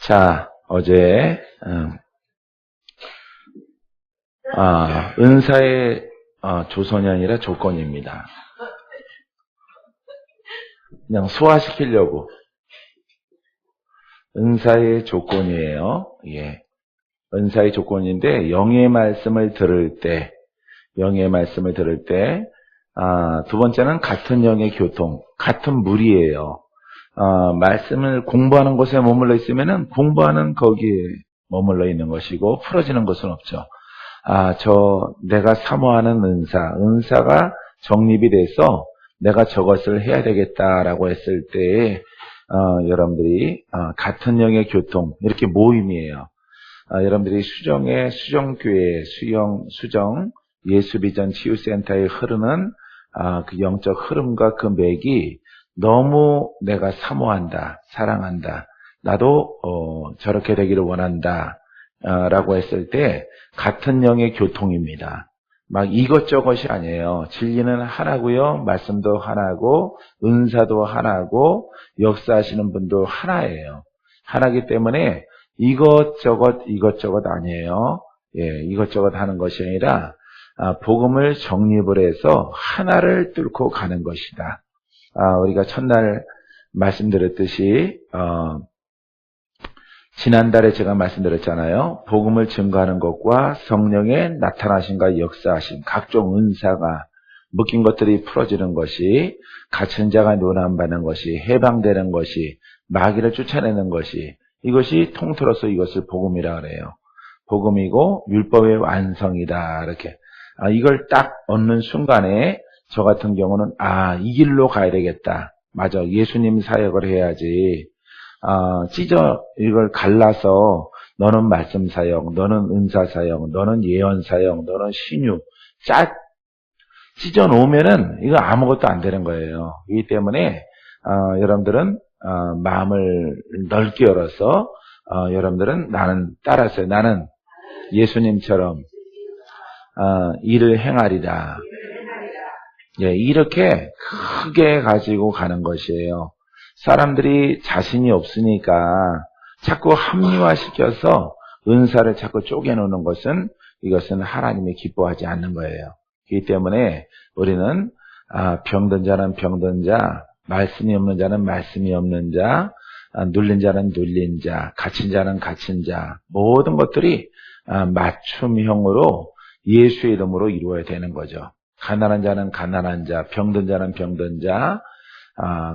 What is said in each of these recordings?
자, 어제 은사의 조선이 아니라 조건입니다. 그냥 소화시키려고. 은사의 조건이에요. 예. 은사의 조건인데 영의 말씀을 들을 때 두 번째는 같은 영의 교통, 같은 물이에요. 말씀을 공부하는 곳에 머물러 있으면은 공부하는 거기에 머물러 있는 것이고 풀어지는 것은 없죠. 내가 사모하는 은사가 정립이 돼서 내가 저것을 해야 되겠다라고 했을 때에 여러분들이 같은 영의 교통, 이렇게 모임이에요. 여러분들이 수정교회, 수정 예수비전 치유센터에 흐르는 그 영적 흐름과 그 맥이 너무 내가 사모한다, 사랑한다, 나도 저렇게 되기를 원한다 라고 했을 때 같은 영의 교통입니다. 막 이것저것이 아니에요. 진리는 하나고요, 말씀도 하나고, 은사도 하나고, 역사하시는 분도 하나예요. 하나기 때문에 이것저것 아니에요. 예, 이것저것 하는 것이 아니라 복음을 정립을 해서 하나를 뚫고 가는 것이다. 우리가 첫날 말씀드렸듯이 지난달에 제가 말씀드렸잖아요. 복음을 증거하는 것과 성령의 나타나심과 역사하심, 각종 은사가 묶인 것들이 풀어지는 것이, 갇힌 자가 논함받는 것이, 해방되는 것이, 마귀를 쫓아내는 것이, 이것이 통틀어서 이것을 복음이라 그래요. 복음이고 율법의 완성이다. 이렇게 이걸 딱 얻는 순간에 저 같은 경우는 이 길로 가야 되겠다. 맞아, 예수님 사역을 해야지. 이걸 갈라서 너는 말씀 사역, 너는 은사 사역, 너는 예언 사역, 너는 신유 찢어 놓으면은 이거 아무것도 안 되는 거예요. 이기 때문에 여러분들은 마음을 넓게 열어서 여러분들은 나는 따라서 나는 예수님처럼 일을 행하리라. 예, 이렇게 크게 가지고 가는 것이에요. 사람들이 자신이 없으니까 자꾸 합리화시켜서 은사를 자꾸 쪼개놓는 것은, 이것은 하나님이 기뻐하지 않는 거예요. 그렇기 때문에 우리는 병든 자는 병든 자, 말씀이 없는 자는 말씀이 없는 자, 눌린 자는 눌린 자, 갇힌 자는 갇힌 자, 모든 것들이 맞춤형으로 예수의 이름으로 이루어야 되는 거죠. 가난한 자는 가난한 자, 병든 자는 병든 자,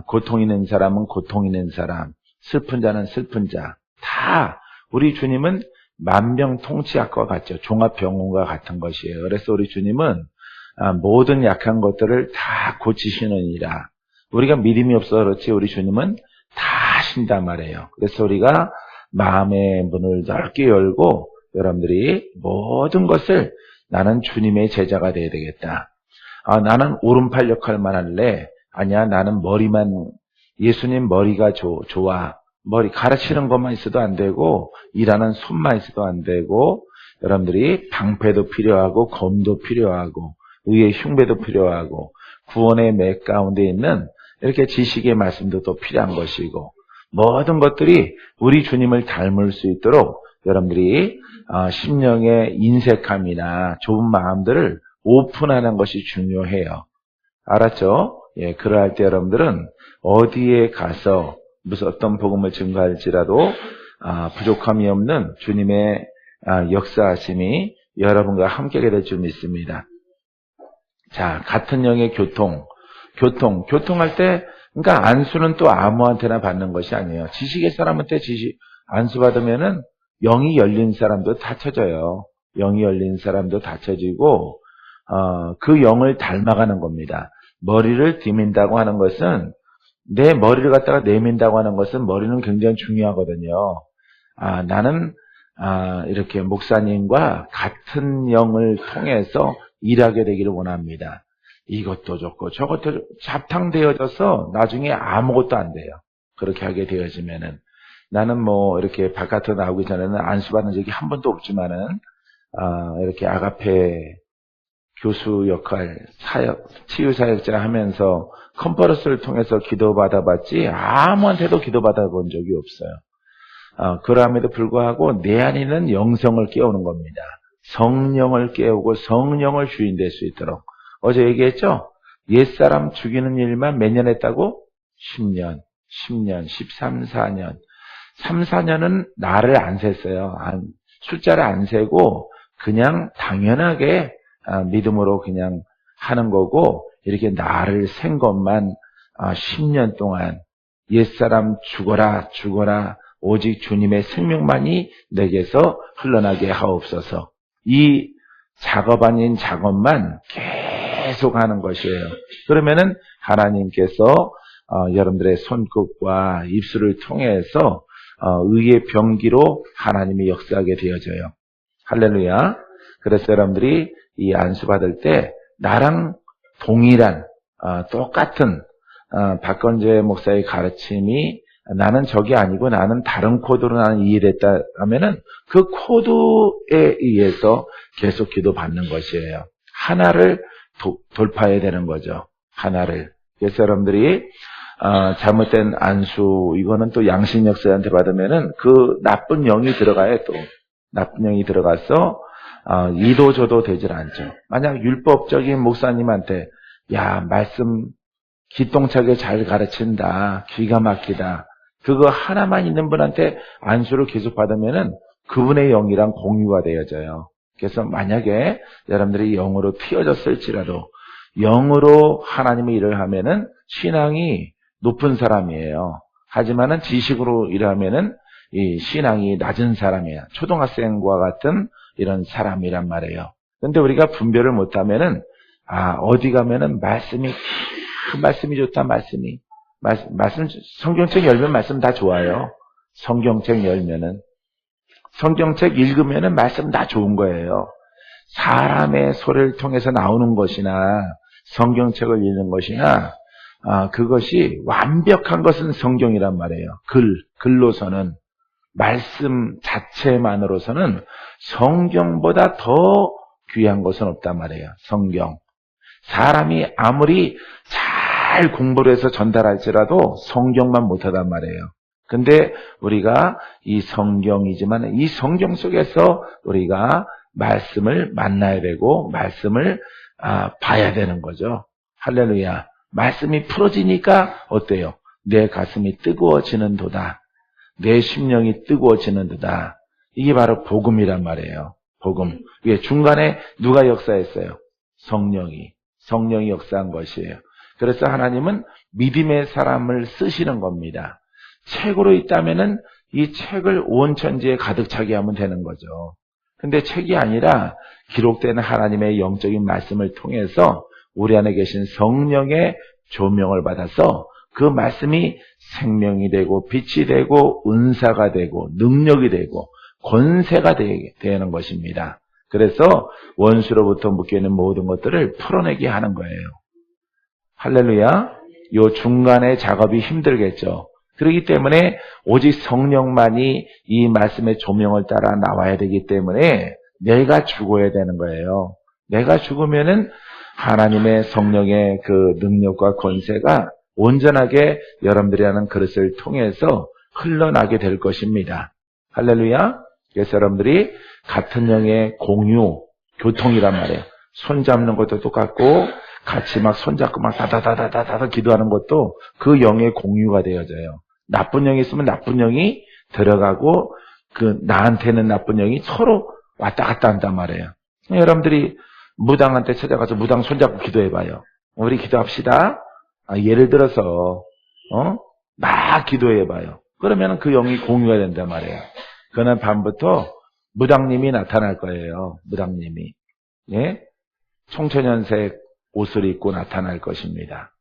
고통 있는 사람은 고통 있는 사람, 슬픈 자는 슬픈 자, 다 우리 주님은 만병통치약과 같죠. 종합병원과 같은 것이에요. 그래서 우리 주님은 모든 약한 것들을 다 고치시느니라. 우리가 믿음이 없어서 그렇지 우리 주님은 다 하신단 말이에요. 그래서 우리가 마음의 문을 넓게 열고 여러분들이 모든 것을 나는 주님의 제자가 되어야 되겠다. 나는 오른팔 역할만 할래. 아니야, 나는 예수님 머리가 좋아. 머리 가르치는 것만 있어도 안 되고, 일하는 손만 있어도 안 되고, 여러분들이 방패도 필요하고, 검도 필요하고, 의의 흉배도 필요하고, 구원의 맥 가운데 있는 이렇게 지식의 말씀도 또 필요한 것이고, 모든 것들이 우리 주님을 닮을 수 있도록 여러분들이 심령의 인색함이나 좁은 마음들을 오픈하는 것이 중요해요. 알았죠? 예, 그러할 때 여러분들은 어디에 가서 무슨 어떤 복음을 증거할지라도 부족함이 없는 주님의 역사하심이 여러분과 함께하게 될 줄 믿습니다. 자, 같은 영의 교통할 때, 그러니까 안수는 또 아무한테나 받는 것이 아니에요. 지식의 사람한테 안수 받으면은 영이 열린 사람도 다쳐져요. 영이 열린 사람도 다쳐지고, 그 영을 닮아가는 겁니다. 머리를 디민다고 하는 것은, 내 머리를 갖다가 내민다고 하는 것은 머리는 굉장히 중요하거든요. 나는, 이렇게 목사님과 같은 영을 통해서 일하게 되기를 원합니다. 이것도 좋고 저것도 잡탕되어져서 나중에 아무것도 안 돼요. 그렇게 하게 되어지면은. 나는 이렇게 바깥으로 나오기 전에는 안수받은 적이 한 번도 없지만은, 이렇게 아가페 교수 역할, 치유사역자 하면서 컨퍼런스를 통해서 기도받아봤지 아무한테도 기도받아본 적이 없어요. 그럼에도 불구하고 내 안에 있는 영성을 깨우는 겁니다. 성령을 깨우고 성령을 주인 될 수 있도록. 어제 얘기했죠? 옛사람 죽이는 일만 몇 년 했다고? 10년, 10년, 13, 4년. 3, 4년은 나를 안 셌어요. 숫자를 안 세고 그냥 당연하게 믿음으로 그냥 하는 거고, 이렇게 나를 센 것만 10년 동안 옛사람 죽어라 죽어라 오직 주님의 생명만이 내게서 흘러나게 하옵소서. 이 작업 아닌 작업만 계속 하는 것이에요. 그러면은 하나님께서 여러분들의 손끝과 입술을 통해서 의의 병기로 하나님이 역사하게 되어져요. 할렐루야. 그래서 여러분들이 이 안수 받을 때 나랑 동일한 똑같은 박건재 목사의 가르침이 나는 저기 아니고 나는 다른 코드로 나는 이해됐다 하면은 그 코드에 의해서 계속 기도 받는 것이에요. 하나를 돌파해야 되는 거죠. 하나를. 그래서 여러분들이 잘못된 안수, 이거는 또 양신역사한테 받으면은 그 나쁜 영이 들어가요. 또 나쁜 영이 들어가서 이도 저도 되질 않죠. 만약 율법적인 목사님한테 야, 말씀 기똥차게 잘 가르친다, 기가 막히다, 그거 하나만 있는 분한테 안수를 계속 받으면은 그분의 영이랑 공유가 되어져요. 그래서 만약에 여러분들이 영으로 튀어졌을지라도 영으로 하나님의 일을 하면은 신앙이 높은 사람이에요. 하지만은 지식으로 일하면은 이 신앙이 낮은 사람이에요. 초등학생과 같은 이런 사람이란 말이에요. 근데 우리가 분별을 못하면은 어디 가면은 말씀이 좋다, 말씀, 성경책 열면 말씀 다 좋아요. 성경책 열면은. 성경책 읽으면은 말씀 다 좋은 거예요. 사람의 소리를 통해서 나오는 것이나, 성경책을 읽는 것이나, 그것이 완벽한 것은 성경이란 말이에요. 글로서는, 말씀 자체만으로서는 성경보다 더 귀한 것은 없단 말이에요. 성경. 사람이 아무리 잘 공부를 해서 전달할지라도 성경만 못하단 말이에요. 근데 우리가 이 성경이지만 이 성경 속에서 우리가 말씀을 만나야 되고 말씀을 봐야 되는 거죠. 할렐루야. 말씀이 풀어지니까 어때요? 내 가슴이 뜨거워지는 도다. 내 심령이 뜨거워지는 도다. 이게 바로 복음이란 말이에요. 복음. 이게 중간에 누가 역사했어요? 성령이 역사한 것이에요. 그래서 하나님은 믿음의 사람을 쓰시는 겁니다. 책으로 있다면은 이 책을 온 천지에 가득 차게 하면 되는 거죠. 근데 책이 아니라 기록된 하나님의 영적인 말씀을 통해서 우리 안에 계신 성령의 조명을 받아서 그 말씀이 생명이 되고 빛이 되고 은사가 되고 능력이 되고 권세가 되는 것입니다. 그래서 원수로부터 묶여있는 모든 것들을 풀어내게 하는 거예요. 할렐루야. 요 중간에 작업이 힘들겠죠. 그렇기 때문에 오직 성령만이 이 말씀의 조명을 따라 나와야 되기 때문에 내가 죽어야 되는 거예요. 내가 죽으면은 하나님의 성령의 그 능력과 권세가 온전하게 여러분들이 하는 그릇을 통해서 흘러나게 될 것입니다. 할렐루야. 그래서 여러분들이 같은 영의 공유, 교통이란 말이에요. 손잡는 것도 똑같고 같이 막 손잡고 막 다다다다다다 기도하는 것도 그 영의 공유가 되어져요. 나쁜 영이 있으면 나쁜 영이 들어가고 그 나한테는 나쁜 영이 서로 왔다 갔다 한단 말이에요. 여러분들이 무당한테 찾아가서 무당 손잡고 기도해봐요. 우리 기도합시다. 예를 들어서 막 기도해봐요. 그러면 그 영이 공유가 된단 말이에요. 그날 밤부터 무당님이 나타날 거예요. 무당님이. 예? 청천연색 옷을 입고 나타날 것입니다.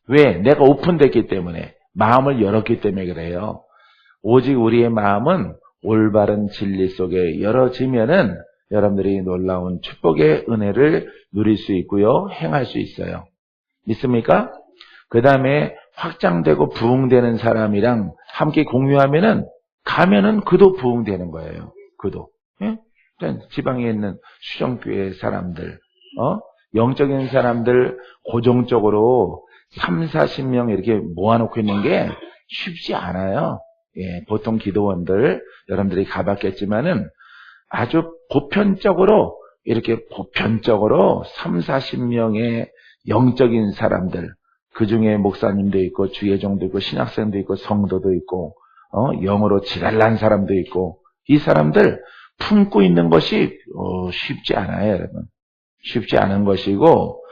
왜? 내가 오픈됐기 때문에. 마음을 열었기 때문에 그래요. 오직 우리의 마음은 올바른 진리 속에 열어지면은 여러분들이 놀라운 축복의 은혜를 누릴 수 있고요. 행할 수 있어요. 믿습니까? 그 다음에 확장되고 부흥되는 사람이랑 함께 공유하면은 가면은 그도 부흥되는 거예요. 그도. 예? 지방에 있는 수정교회 사람들, 영적인 사람들 고정적으로 3, 40명 이렇게 모아놓고 있는 게 쉽지 않아요. 예, 보통 기도원들 여러분들이 가봤겠지만은 아주 보편적으로 이렇게 보편적으로 3, 40명의 영적인 사람들, 그 중에 목사님도 있고 주예종도 있고 신학생도 있고 성도도 있고 영어로 지랄난 사람도 있고, 이 사람들 품고 있는 것이 쉽지 않아요, 여러분. 쉽지 않은 것이고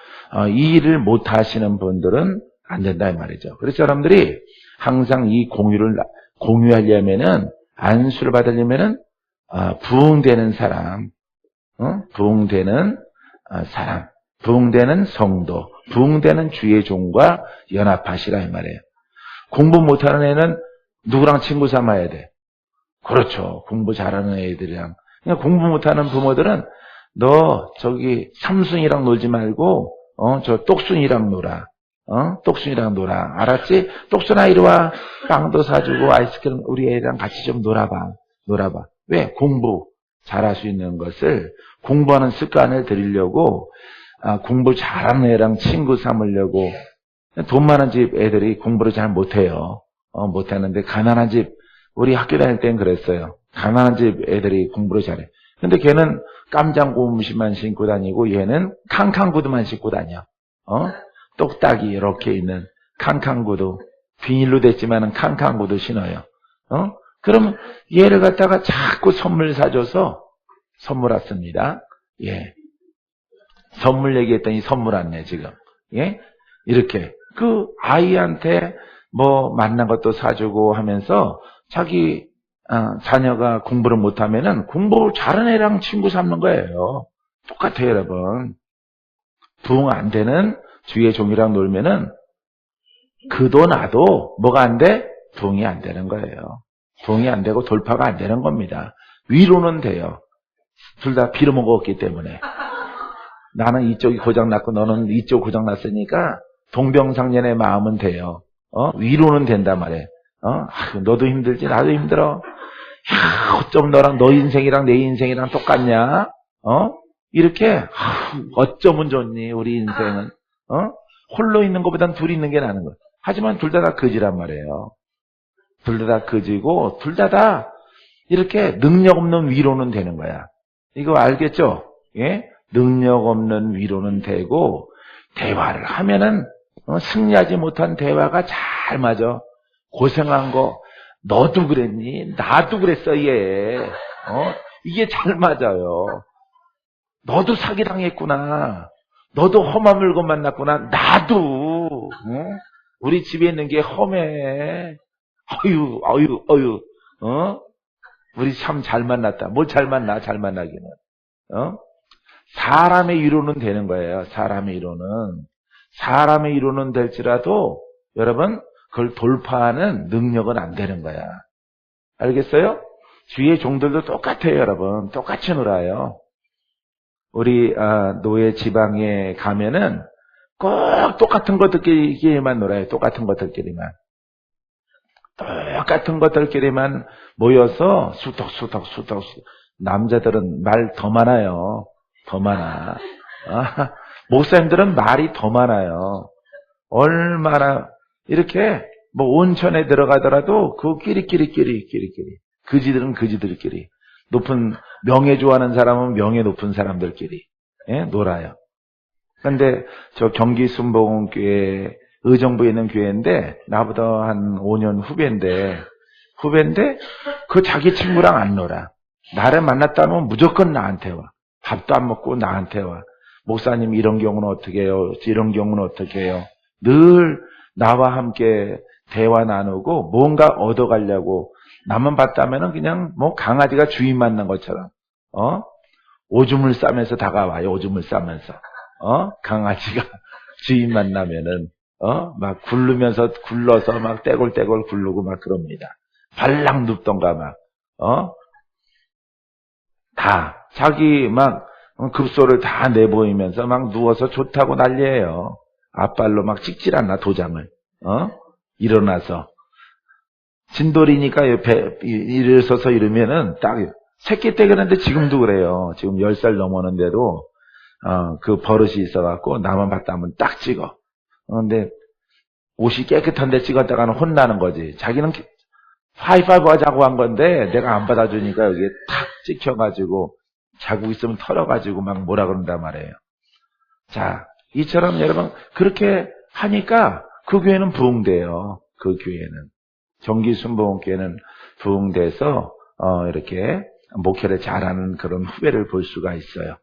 이 일을 못 하시는 분들은 안 된다 이 말이죠. 그래서 여러분들이 항상 이 공유를 공유하려면은, 안수를 받으려면은 부흥되는 사람, 부흥되는 사람, 부흥되는 성도, 부흥되는 주의 종과 연합하시라 이 말이에요. 공부 못하는 애는 누구랑 친구 삼아야 돼? 그렇죠. 공부 잘하는 애들이랑. 그냥 공부 못하는 부모들은 너 저기 삼순이랑 놀지 말고 저 똑순이랑 놀아. 똑순이랑 놀아. 알았지? 똑순아 이리 와. 빵도 사주고 아이스크림 우리 애랑 같이 좀 놀아봐. 왜? 공부 잘할 수 있는 것을, 공부하는 습관을 들이려고, 공부 잘하는 애랑 친구 삼으려고. 돈 많은 집 애들이 공부를 잘 못해요. 못하는데 가난한 집, 우리 학교 다닐 땐 그랬어요. 가난한 집 애들이 공부를 잘해. 근데 걔는 깜장 고무신만 신고 다니고 얘는 캉캉구두만 신고 다녀. 똑딱이 이렇게 있는 캉캉구두, 비닐로 됐지만은 캉캉구두 신어요. 그러면 얘를 갖다가 자꾸 선물 사줘서 선물 왔습니다. 예. 선물 얘기했더니 선물 왔네, 지금. 예. 이렇게. 그 아이한테 뭐 만난 것도 사주고 하면서 자기 자녀가 공부를 못하면은 공부 잘하는 애랑 친구 삼는 거예요. 똑같아요, 여러분. 부흥 안 되는 주의 종이랑 놀면은 그도 나도 뭐가 안 돼? 부흥이 안 되는 거예요. 부흥이 안 되고 돌파가 안 되는 겁니다. 위로는 돼요. 둘 다 빌어먹었기 때문에. 나는 이쪽이 고장났고 너는 이쪽 고장났으니까 동병상련의 마음은 돼요. 위로는 된단 말이에요. 너도 힘들지 나도 힘들어. 야, 어쩜 너랑 너 인생이랑 내 인생이랑 똑같냐? 이렇게 어쩌면 좋니 우리 인생은. 홀로 있는 것보단 둘이 있는 게 나은 거야. 하지만 둘 다 거지란 말이에요. 둘 다 거지고 둘 다 이렇게 능력 없는 위로는 되는 거야. 이거 알겠죠? 예? 능력 없는 위로는 되고, 대화를 하면은 승리하지 못한 대화가 잘 맞아. 고생한 거 너도 그랬니? 나도 그랬어 얘. 이게 잘 맞아요. 너도 사기당했구나. 너도 험한 물건 만났구나. 나도. 우리 집에 있는 게 험해. 어유. 우리 참 잘 만났다. 뭘 잘 만나? 잘 만나기는. 사람의 위로는 되는 거예요. 사람의 위로는 될지라도 여러분 그걸 돌파하는 능력은 안 되는 거야. 알겠어요? 주위의 종들도 똑같아요, 여러분. 똑같이 놀아요. 우리 노예 지방에 가면은 꼭 똑같은 것들끼리만 놀아요. 똑같은 것들끼리만 모여서 수덕. 남자들은 말 더 많아요. 더 많아. 목사님들은 말이 더 많아요. 얼마나 이렇게 뭐 온천에 들어가더라도 그 끼리끼리 그지들은 그지들끼리, 높은 명예 좋아하는 사람은 명예 높은 사람들끼리 놀아요. 근데 저 경기 순복음교회 의정부에 있는 교회인데 나보다 한 5년 후배인데 그 자기 친구랑 안 놀아. 나를 만났다면 무조건 나한테 와. 밥도 안 먹고 나한테 와. 목사님 이런 경우는 어떻게 해요? 이런 경우는 어떻게 해요? 늘 나와 함께 대화 나누고 뭔가 얻어가려고. 나만 봤다면은 그냥 뭐 강아지가 주인 만난 것처럼 오줌을 싸면서 다가와요. 오줌을 싸면서 강아지가 주인 만나면은 막 굴러서 막 떼골떼골 굴르고 막 그럽니다. 발랑 눕던가 막 다 자기 막 급소를 다 내보이면서 막 누워서 좋다고 난리예요. 앞발로 막 찍질 않나 도장을. 일어나서 진돌이니까 옆에 일어서서 이러면은 딱 새끼 때 그랬는데 지금도 그래요. 지금 10살 넘었는데도 그 버릇이 있어갖고 나만 봤다면 딱 찍어. 근데 옷이 깨끗한데 찍었다가는 혼나는 거지. 자기는 하이파이브 하자고 한 건데 내가 안 받아주니까 여기에 탁 찍혀가지고 자국 있으면 털어가지고 막 뭐라 그런단 말이에요. 자, 이처럼 여러분 그렇게 하니까 그 교회는 부흥돼요. 그 교회는. 정기순복음교회는 부흥돼서 이렇게 목회를 잘하는 그런 후배를 볼 수가 있어요.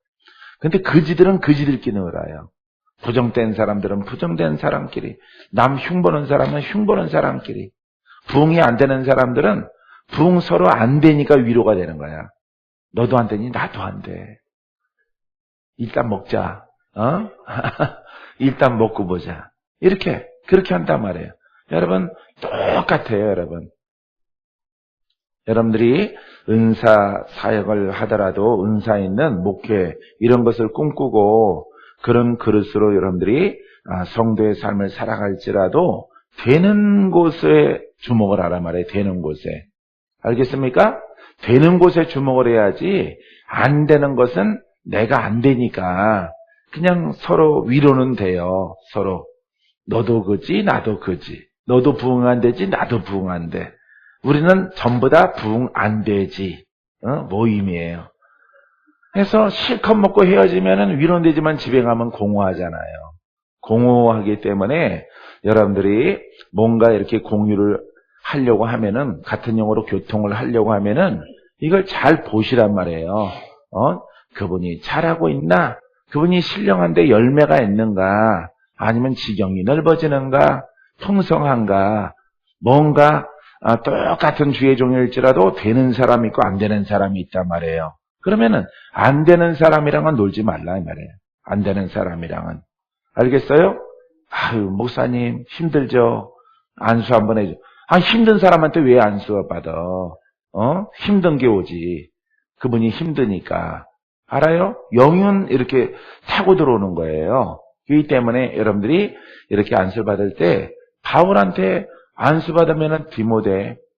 근데 그지들은 그지들끼리 놀아요. 부정된 사람들은 부정된 사람끼리, 남 흉보는 사람은 흉보는 사람끼리, 부흥이 안 되는 사람들은 부흥 서로 안 되니까 위로가 되는 거야. 너도 안 되니 나도 안 돼. 일단 먹자. 일단 먹고 보자. 그렇게 한단 말이에요. 여러분, 똑같아요, 여러분. 여러분들이 은사 사역을 하더라도 은사 있는 목회 이런 것을 꿈꾸고 그런 그릇으로 여러분들이 성도의 삶을 살아갈지라도 되는 곳에 주목을 하란 말이에요. 되는 곳에. 알겠습니까? 되는 곳에 주목을 해야지 안 되는 것은 내가 안 되니까 그냥 서로 위로는 돼요. 서로. 너도 그지 나도 그지. 너도 부흥 안 되지 나도 부흥 안 돼. 우리는 전부 다 부흥 안 되지 모임이에요. 그래서 실컷 먹고 헤어지면은 위로되지만 집에 가면 공허하잖아요. 공허하기 때문에 여러분들이 뭔가 이렇게 공유를 하려고 하면은 같은 용어로 교통을 하려고 하면은 이걸 잘 보시란 말이에요. 그분이 잘하고 있나? 그분이 신령한데 열매가 있는가? 아니면 지경이 넓어지는가? 풍성한가? 뭔가 똑같은 주의 종일지라도 되는 사람이 있고 안 되는 사람이 있단 말이에요. 그러면은 안 되는 사람이랑은 놀지 말라 이 말이에요. 안 되는 사람이랑은. 알겠어요? 아유 목사님 힘들죠? 안수 한번 해줘. 힘든 사람한테 왜 안수 받아? 힘든 게 오지. 그분이 힘드니까. 알아요? 영은 이렇게 타고 들어오는 거예요. 그렇기 때문에 여러분들이 이렇게 안수 받을 때 바울한테 안수 받으면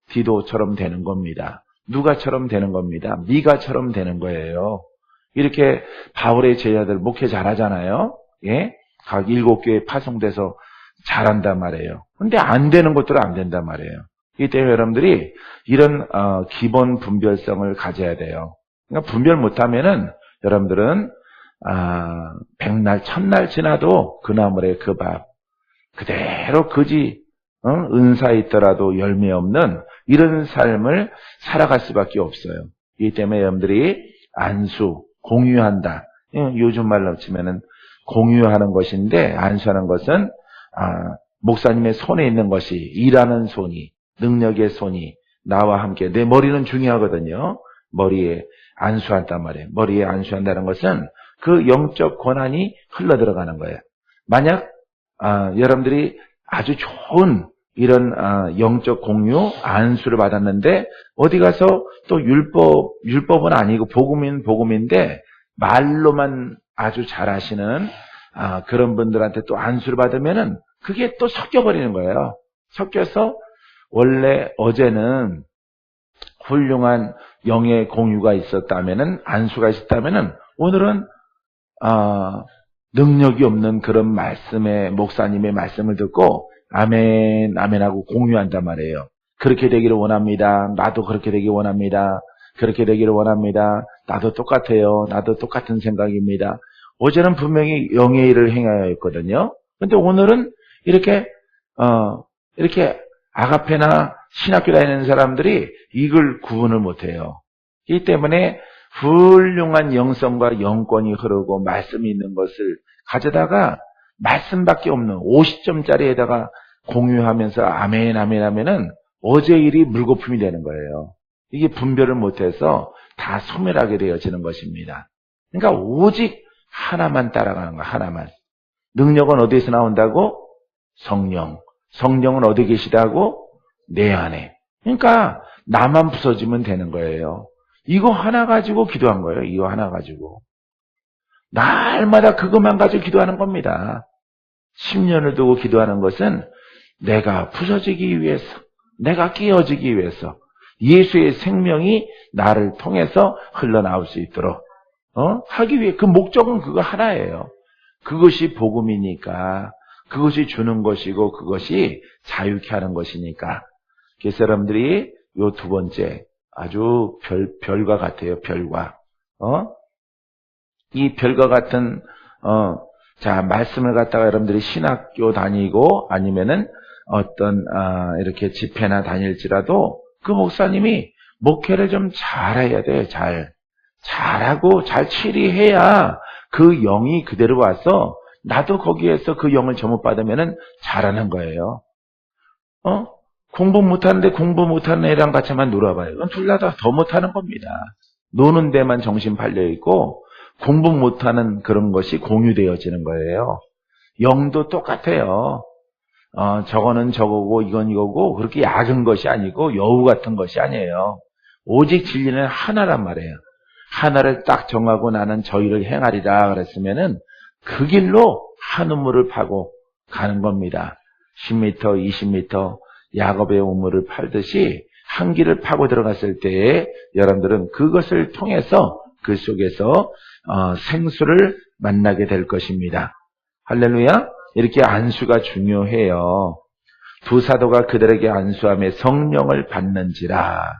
디도처럼 되는 겁니다. 누가처럼 되는 겁니다. 미가처럼 되는 거예요. 이렇게 바울의 제자들 목회 잘하잖아요. 예? 각 7교회 파송돼서 잘한단 말이에요. 근데 안 되는 것들은 안 된단 말이에요. 이 때문에 여러분들이 이런 기본 분별성을 가져야 돼요. 그러니까 분별 못하면은 여러분들은 백날 천날 지나도 그 나물의 그 밥 그대로 그지 은사 있더라도 열매 없는 이런 삶을 살아갈 수밖에 없어요. 이 때문에 여러분들이 안수 공유한다. 요즘 말로 치면은 공유하는 것인데 안수하는 것은 목사님의 손에 있는 것이 일하는 손이 능력의 손이 나와 함께 내 머리는 중요하거든요. 머리에 안수한단 말이에요. 머리에 안수한다는 것은 그 영적 권한이 흘러들어가는 거예요. 만약 여러분들이 아주 좋은 이런 영적 공유 안수를 받았는데 어디 가서 또 율법은 아니고 복음인 복음인데 말로만 아주 잘하시는 그런 분들한테 또 안수를 받으면은 그게 또 섞여버리는 거예요. 섞여서 원래 어제는 훌륭한 영의 공유가 있었다면은 안수가 있었다면은 오늘은 능력이 없는 그런 말씀의 목사님의 말씀을 듣고 아멘 아멘하고 공유한단 말이에요. 그렇게 되기를 원합니다. 나도 그렇게 되기 원합니다. 그렇게 되기를 원합니다. 나도 똑같아요. 나도 똑같은 생각입니다. 어제는 분명히 영의 일을 행하여 있거든요. 근데 오늘은 이렇게 아가페나 신학교 다니는 사람들이 이걸 구분을 못해요. 이 때문에 훌륭한 영성과 영권이 흐르고 말씀이 있는 것을 가져다가 말씀밖에 없는 50점짜리에다가 공유하면서 아멘 아멘 하면은 어제 일이 물거품이 되는 거예요. 이게 분별을 못해서 다 소멸하게 되어지는 것입니다. 그러니까 오직 하나만 따라가는 거 하나만. 능력은 어디에서 나온다고? 성령. 성령은 어디 계시다고? 내 안에. 그러니까 나만 부서지면 되는 거예요. 이거 하나 가지고 기도한 거예요. 이거 하나 가지고. 날마다 그것만 가지고 기도하는 겁니다. 10년을 두고 기도하는 것은 내가 부서지기 위해서, 내가 깨어지기 위해서, 예수의 생명이 나를 통해서 흘러나올 수 있도록 하기 위해 그 목적은 그거 하나예요. 그것이 복음이니까, 그것이 주는 것이고 그것이 자유케 하는 것이니까. 그래서 여러분들이 요 두 번째, 아주 별과 같아요, 별과. 이 별과 같은, 자, 말씀을 갖다가 여러분들이 신학교 다니고 아니면은 어떤, 이렇게 집회나 다닐지라도 그 목사님이 목회를 좀 잘해야 돼, 잘하고 잘 치리해야 그 영이 그대로 와서 나도 거기에서 그 영을 점업받으면은 잘하는 거예요. 공부 못하는데 공부 못하는 애랑 같이만 놀아봐요. 그건 둘 다 더 못하는 겁니다. 노는 데만 정신 팔려있고 공부 못하는 그런 것이 공유되어지는 거예요. 영도 똑같아요. 저거는 저거고 이건 이거고 그렇게 약은 것이 아니고 여우 같은 것이 아니에요. 오직 진리는 하나란 말이에요. 하나를 딱 정하고 나는 저 일을 행하리라 그랬으면은 그 길로 한 우물을 파고 가는 겁니다. 10m, 20m 야곱의 우물을 팔듯이 한 길을 파고 들어갔을 때에 여러분들은 그것을 통해서 그 속에서 생수를 만나게 될 것입니다. 할렐루야. 이렇게 안수가 중요해요. 두 사도가 그들에게 안수함에 성령을 받는지라.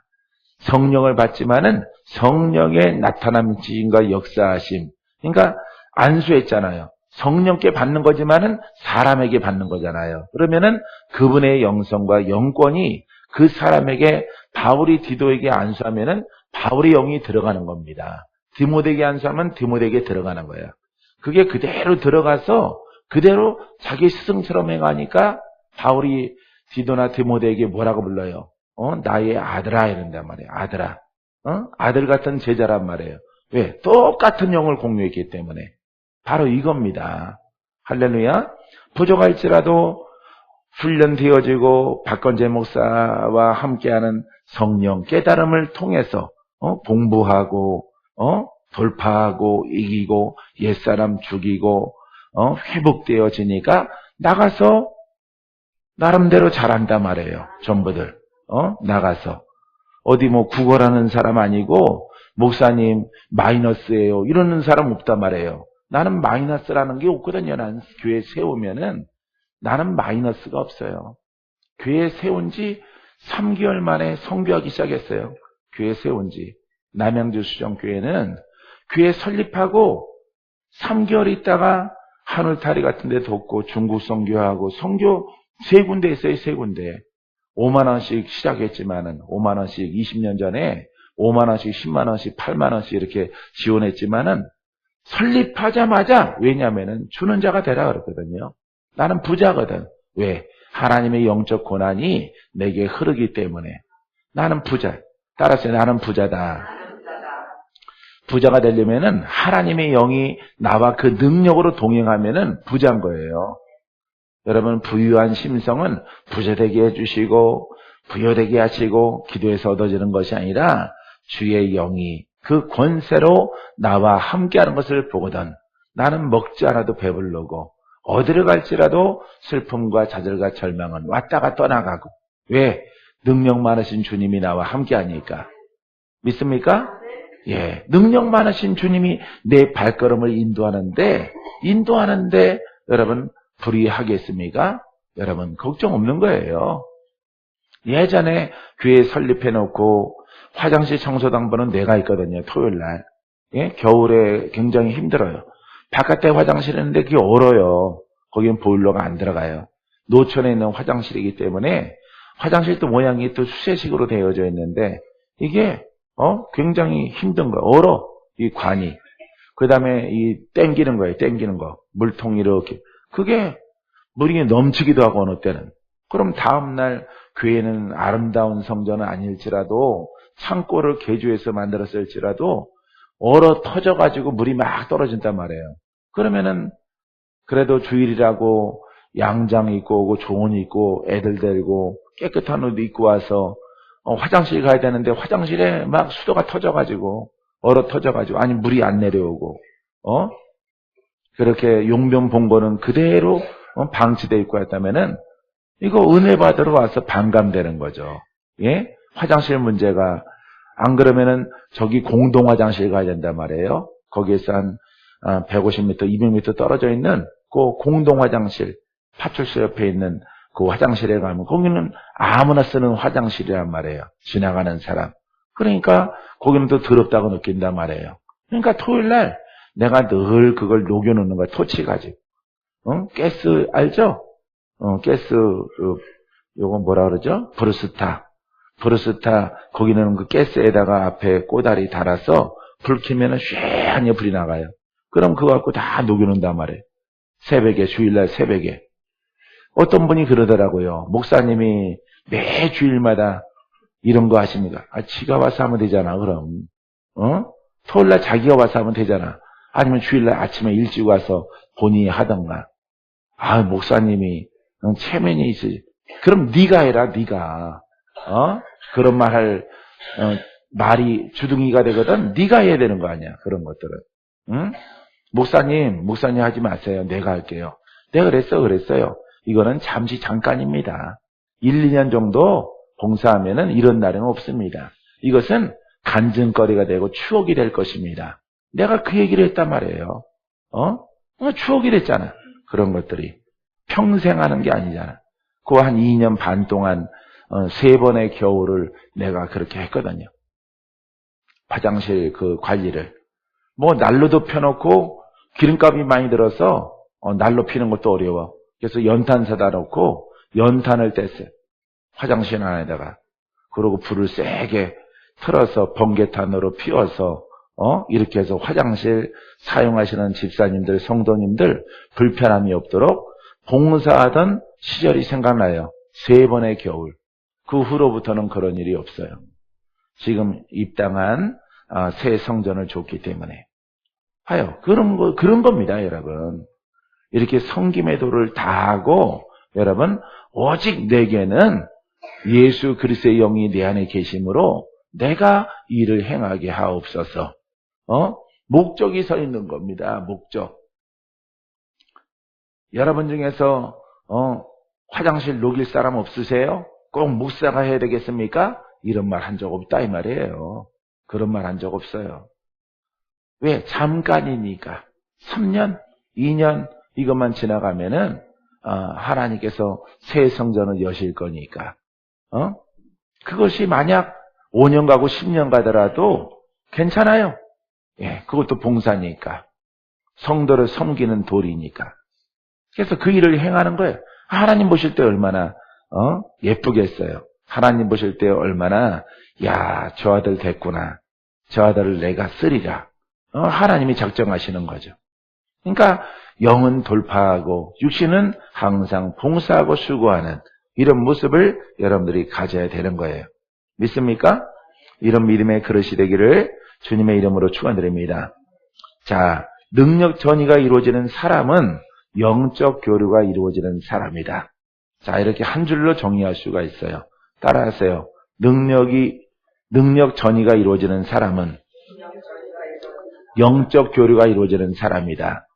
성령을 받지만은 성령의 나타남 지인과 역사하심. 그러니까 안수했잖아요. 성령께 받는 거지만은 사람에게 받는 거잖아요. 그러면은 그분의 영성과 영권이 그 사람에게 바울이 디도에게 안수하면은 바울의 영이 들어가는 겁니다. 디모데에게 안수하면 디모데에게 들어가는 거예요. 그게 그대로 들어가서 그대로 자기 스승처럼 행하니까 바울이 디도나 디모데에게 뭐라고 불러요? 나의 아들아 이런단 말이에요. 아들아. 아들 같은 제자란 말이에요. 왜? 똑같은 영을 공유했기 때문에. 바로 이겁니다. 할렐루야. 부족할지라도 훈련되어지고 박건재 목사와 함께하는 성령 깨달음을 통해서 공부하고 돌파하고 이기고 옛사람 죽이고 회복되어지니까 나가서 나름대로 잘한단 말이에요. 전부들 나가서 어디 뭐 구걸하는 사람 아니고 목사님 마이너스예요 이러는 사람 없단 말이에요. 나는 마이너스라는 게 없거든요. 난 교회 세우면은 나는 마이너스가 없어요. 교회 세운 지 3개월 만에 선교하기 시작했어요. 교회 세운 지. 남양주 수정교회는 교회 설립하고 3개월 있다가 하늘타리 같은 데 돕고 중국 선교하고 선교 3군데 있어요. 3군데. 5만 원씩 시작했지만은 5만 원씩 20년 전에 5만 원씩 10만 원씩 8만 원씩 이렇게 지원했지만은 설립하자마자 왜냐면은 주는 자가 되라 그랬거든요. 나는 부자거든. 왜? 하나님의 영적 고난이 내게 흐르기 때문에 나는 부자. 따라서 나는 부자다. 부자가 되려면은 하나님의 영이 나와 그 능력으로 동행하면은 부자인 거예요. 여러분 부유한 심성은 부자되게 해주시고 부여되게 하시고 기도에서 얻어지는 것이 아니라 주의 영이 그 권세로 나와 함께하는 것을 보거든 나는 먹지 않아도 배부르고 어디를 갈지라도 슬픔과 좌절과 절망은 왔다가 떠나가고 왜? 능력 많으신 주님이 나와 함께하니까. 믿습니까? 예, 능력 많으신 주님이 내 발걸음을 인도하는데 여러분 불의하겠습니까? 여러분 걱정 없는 거예요. 예전에 교회 설립해놓고 화장실 청소당번은 내가 있거든요. 토요일날. 예? 겨울에 굉장히 힘들어요. 바깥에 화장실 있는데 그게 얼어요. 거기는 보일러가 안 들어가요. 노천에 있는 화장실이기 때문에 화장실도 모양이 또 수세식으로 되어져 있는데 이게 굉장히 힘든 거예요. 얼어. 이 관이. 그 다음에 이 땡기는 거예요. 땡기는 거. 물통 이렇게. 그게 물이 넘치기도 하고 어느 때는. 그럼 다음날 교회는 아름다운 성전은 아닐지라도 창고를 개조해서 만들었을지라도 얼어 터져가지고 물이 막 떨어진단 말이에요. 그러면은 그래도 주일이라고 양장 입고 오고 좋은 입고 애들 데리고 깨끗한 옷 입고 와서 화장실 가야 되는데 화장실에 막 수도가 터져가지고 얼어 터져가지고 아니 물이 안 내려오고 그렇게 용변 본 거는 그대로 방치되어 있고 했다면은 이거 은혜 받으러 와서 반감되는 거죠. 예? 화장실 문제가 안 그러면은 저기 공동 화장실 가야 된단 말이에요. 거기에서 한 150m, 200m 떨어져 있는 그 공동 화장실 파출소 옆에 있는 그 화장실에 가면 거기는 아무나 쓰는 화장실이란 말이에요. 지나가는 사람. 그러니까 거기는 또 더럽다고 느낀단 말이에요. 그러니까 토요일 날 내가 늘 그걸 녹여놓는 거야. 토치 가지고. 가스 알죠? 가스 요거 뭐라 그러죠? 브루스타. 거기는 그 가스에다가 앞에 꼬다리 달아서 불 켜면은 쉐하니 불이 나가요. 그럼 그거 갖고 다 녹여놓는단 말이에요. 새벽에, 주일날 새벽에. 어떤 분이 그러더라고요. 목사님이 매 주일마다 이런 거 하십니까? 지가 와서 하면 되잖아, 그럼. 토요일날 자기가 와서 하면 되잖아. 아니면 주일날 아침에 일찍 와서 본인이 하던가. 목사님이 체면이 있지. 그럼 네가 해라, 네가. 그런 말 할 말이 주둥이가 되거든. 네가 해야 되는 거 아니야, 그런 것들은. 응? 목사님 하지 마세요. 내가 할게요. 내가 그랬어요. 이거는 잠시 잠깐입니다. 1, 2년 정도 봉사하면은 이런 날은 없습니다. 이것은 간증거리가 되고 추억이 될 것입니다. 내가 그 얘기를 했단 말이에요. 추억이 됐잖아. 그런 것들이. 평생 하는 게 아니잖아. 그 한 2년 반 동안 3번의 겨울을 내가 그렇게 했거든요. 화장실 그 관리를. 뭐 난로도 펴놓고 기름값이 많이 들어서 난로 피는 것도 어려워. 그래서 연탄 사다 놓고 연탄을 뗐어요. 화장실 안에다가. 그러고 불을 세게 틀어서 번개탄으로 피워서 이렇게 해서 화장실 사용하시는 집사님들, 성도님들 불편함이 없도록 봉사하던 시절이 생각나요. 3번의 겨울. 그 후로부터는 그런 일이 없어요. 지금 입당한 새 성전을 줬기 때문에. 그런 겁니다, 여러분. 이렇게 섬김의 도를 다하고, 여러분, 오직 내게는 예수 그리스도의 영이 내 안에 계심으로 내가 일을 행하게 하옵소서. 목적이 서 있는 겁니다, 목적. 여러분 중에서, 화장실 녹일 사람 없으세요? 꼭 목사가 해야 되겠습니까? 이런 말 한 적 없다, 이 말이에요. 그런 말 한 적 없어요. 왜? 잠깐이니까. 3년, 2년, 이것만 지나가면은, 하나님께서 새 성전을 여실 거니까. 그것이 만약 5년 가고 10년 가더라도 괜찮아요. 예, 그것도 봉사니까. 성도를 섬기는 도리니까. 그래서 그 일을 행하는 거예요. 하나님 보실 때 얼마나, 예쁘겠어요. 하나님 보실 때 얼마나, 저 아들 됐구나. 저 아들을 내가 쓰리라. 하나님이 작정하시는 거죠. 그러니까 영은 돌파하고 육신은 항상 봉사하고 수고하는 이런 모습을 여러분들이 가져야 되는 거예요. 믿습니까? 이런 믿음의 그릇이 되기를 주님의 이름으로 축원드립니다. 자, 능력 전이가 이루어지는 사람은 영적 교류가 이루어지는 사람이다. 자, 이렇게 한 줄로 정리할 수가 있어요. 따라하세요. 능력 전이가 이루어지는 사람은 영적 교류가 이루어지는 사람이다.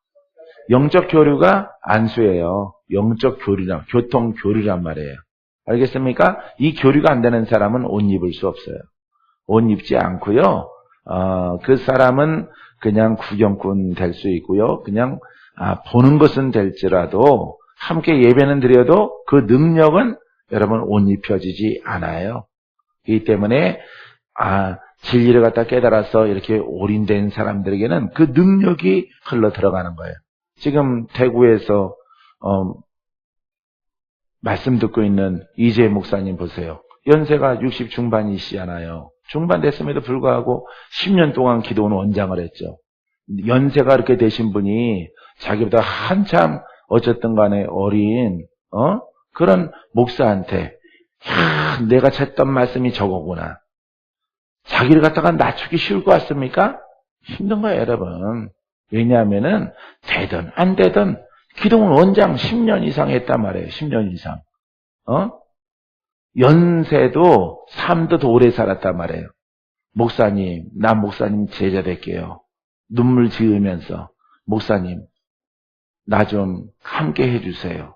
영적 교류가 안수예요. 영적 교류란, 교통 교류란 말이에요. 알겠습니까? 이 교류가 안 되는 사람은 옷 입을 수 없어요. 옷 입지 않고요. 그 사람은 그냥 구경꾼 될 수 있고요. 그냥 보는 것은 될지라도 함께 예배는 드려도 그 능력은 여러분 옷 입혀지지 않아요. 그렇기 때문에 진리를 갖다 깨달아서 이렇게 올인된 사람들에게는 그 능력이 흘러 들어가는 거예요. 지금 대구에서 말씀 듣고 있는 이재 목사님 보세요. 연세가 60 중반이시잖아요. 중반 됐음에도 불구하고 10년 동안 기도원 원장을 했죠. 연세가 그렇게 되신 분이 자기보다 한참 어쨌든 간에 어린 그런 목사한테 내가 찾던 말씀이 저거구나. 자기를 갖다가 낮추기 쉬울 것 같습니까? 힘든 거예요, 여러분. 왜냐하면은 되든 안 되든 기도원 원장 10년 이상 했단 말이에요. 10년 이상. 연세도 삶도 더 오래 살았단 말이에요. 목사님, 난 목사님 제자 될게요. 눈물 지으면서 목사님, 나 좀 함께 해주세요.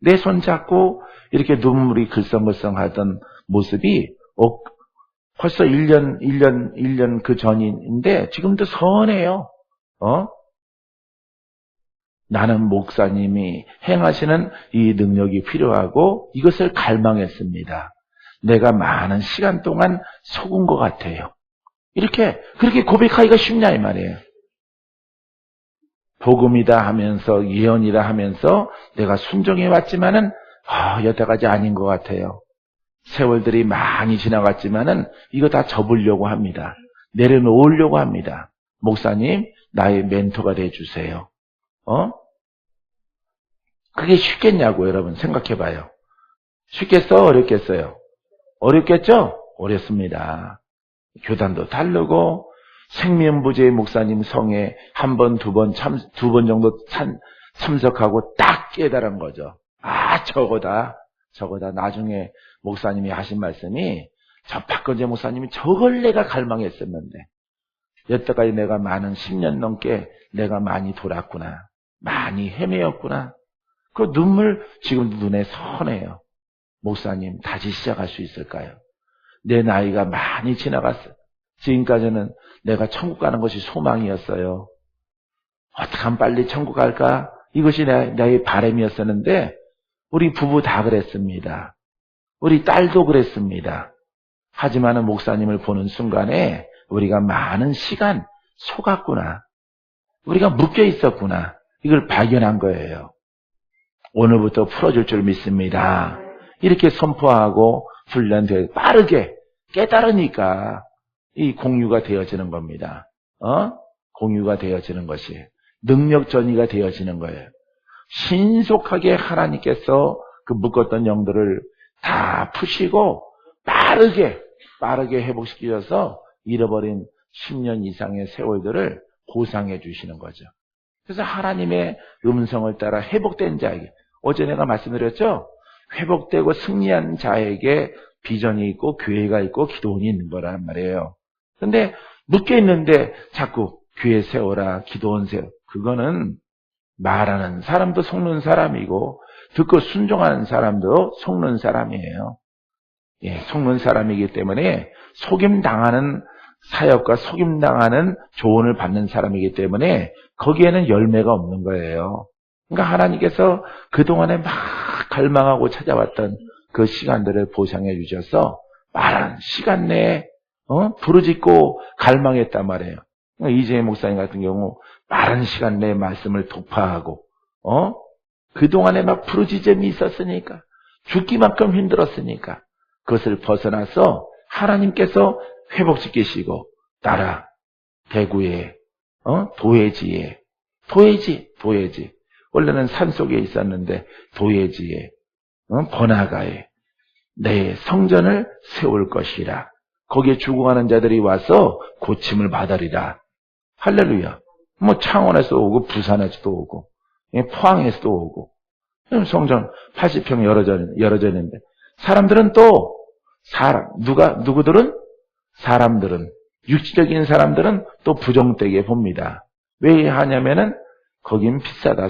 내 손 잡고 이렇게 눈물이 글썽글썽 하던 모습이 벌써 1년 그 전인데 지금도 선해요. 나는 목사님이 행하시는 이 능력이 필요하고 이것을 갈망했습니다. 내가 많은 시간 동안 속은 것 같아요. 그렇게 고백하기가 쉽냐 이 말이에요. 복음이다 하면서 예언이다 하면서 내가 순종해 왔지만은 여태까지 아닌 것 같아요. 세월들이 많이 지나갔지만은 이거 다 접으려고 합니다. 내려놓으려고 합니다. 목사님, 나의 멘토가 돼주세요. 그게 쉽겠냐고 여러분 생각해봐요. 쉽겠어? 어렵겠어요? 어렵겠죠? 어렵습니다. 교단도 다르고 생명부제의 목사님 성에 한 번, 두 번 정도 참석하고 딱 깨달은 거죠. 저거다. 나중에 목사님이 하신 말씀이 박건재 목사님이 저걸 내가 갈망했었는데 여태까지 내가 많은 10년 넘게 내가 많이 돌았구나. 많이 헤매었구나. 그 눈물 지금도 눈에 선해요. 목사님 다시 시작할 수 있을까요? 내 나이가 많이 지나갔어요. 지금까지는 내가 천국 가는 것이 소망이었어요. 어떻게 하면 빨리 천국 갈까? 이것이 나의 바람이었었는데 우리 부부 다 그랬습니다. 우리 딸도 그랬습니다. 하지만은 목사님을 보는 순간에 우리가 많은 시간 속았구나. 우리가 묶여 있었구나. 이걸 발견한 거예요. 오늘부터 풀어줄 줄 믿습니다. 이렇게 선포하고 훈련되어 빠르게 깨달으니까 이 공유가 되어지는 겁니다. 공유가 되어지는 것이 능력 전이가 되어지는 거예요. 신속하게 하나님께서 그 묶었던 영들을 다 푸시고 빠르게 회복시키셔서 잃어버린 10년 이상의 세월들을 보상해 주시는 거죠. 그래서 하나님의 음성을 따라 회복된 자에게, 어제 내가 말씀드렸죠? 회복되고 승리한 자에게 비전이 있고 교회가 있고 기도원이 있는 거란 말이에요. 근데 묶여 있는데 자꾸 교회 세워라, 기도원 세워. 그거는 말하는 사람도 속는 사람이고 듣고 순종하는 사람도 속는 사람이에요. 속는 사람이기 때문에 속임당하는 사역과 속임당하는 조언을 받는 사람이기 때문에 거기에는 열매가 없는 거예요. 그러니까 하나님께서 그동안에 막 갈망하고 찾아왔던 그 시간들을 보상해 주셔서 빠른 시간 내에 부르짖고 갈망했단 말이에요. 이재희 목사님 같은 경우 빠른 시간 내에 말씀을 독파하고 그동안에 막 부르짖음이 있었으니까 죽기만큼 힘들었으니까 그것을 벗어나서 하나님께서 회복시키시고 따라 대구에 도해지에 도해지 원래는 산속에 있었는데 도해지에 번화가에 내 성전을 세울 것이라. 거기에 죽어가는 자들이 와서 고침을 받으리라. 할렐루야. 창원에서 오고 부산에서도 오고 포항에서도 오고 성전 80평 열어져 있는데 사람들은 또 사람들은 육체적인 사람들은 또 부정되게 봅니다. 왜 하냐면은 거긴 비싸다.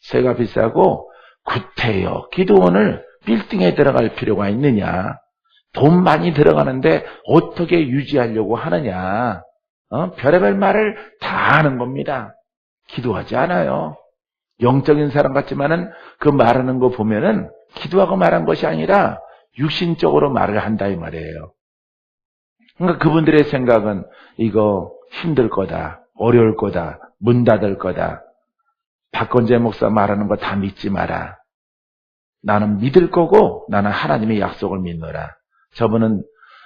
세가 비싸고 구태여 기도원을 빌딩에 들어갈 필요가 있느냐. 돈 많이 들어가는데 어떻게 유지하려고 하느냐. 별의별 말을 다 하는 겁니다. 기도하지 않아요. 영적인 사람 같지만은 그 말하는 거 보면은 기도하고 말한 것이 아니라 육신적으로 말을 한다 이 말이에요. 그러니까 그분들의 생각은 이거 힘들 거다. 어려울 거다. 문 닫을 거다. 박건재 목사 말하는 거 다 믿지 마라. 나는 믿을 거고 나는 하나님의 약속을 믿노라. 저분은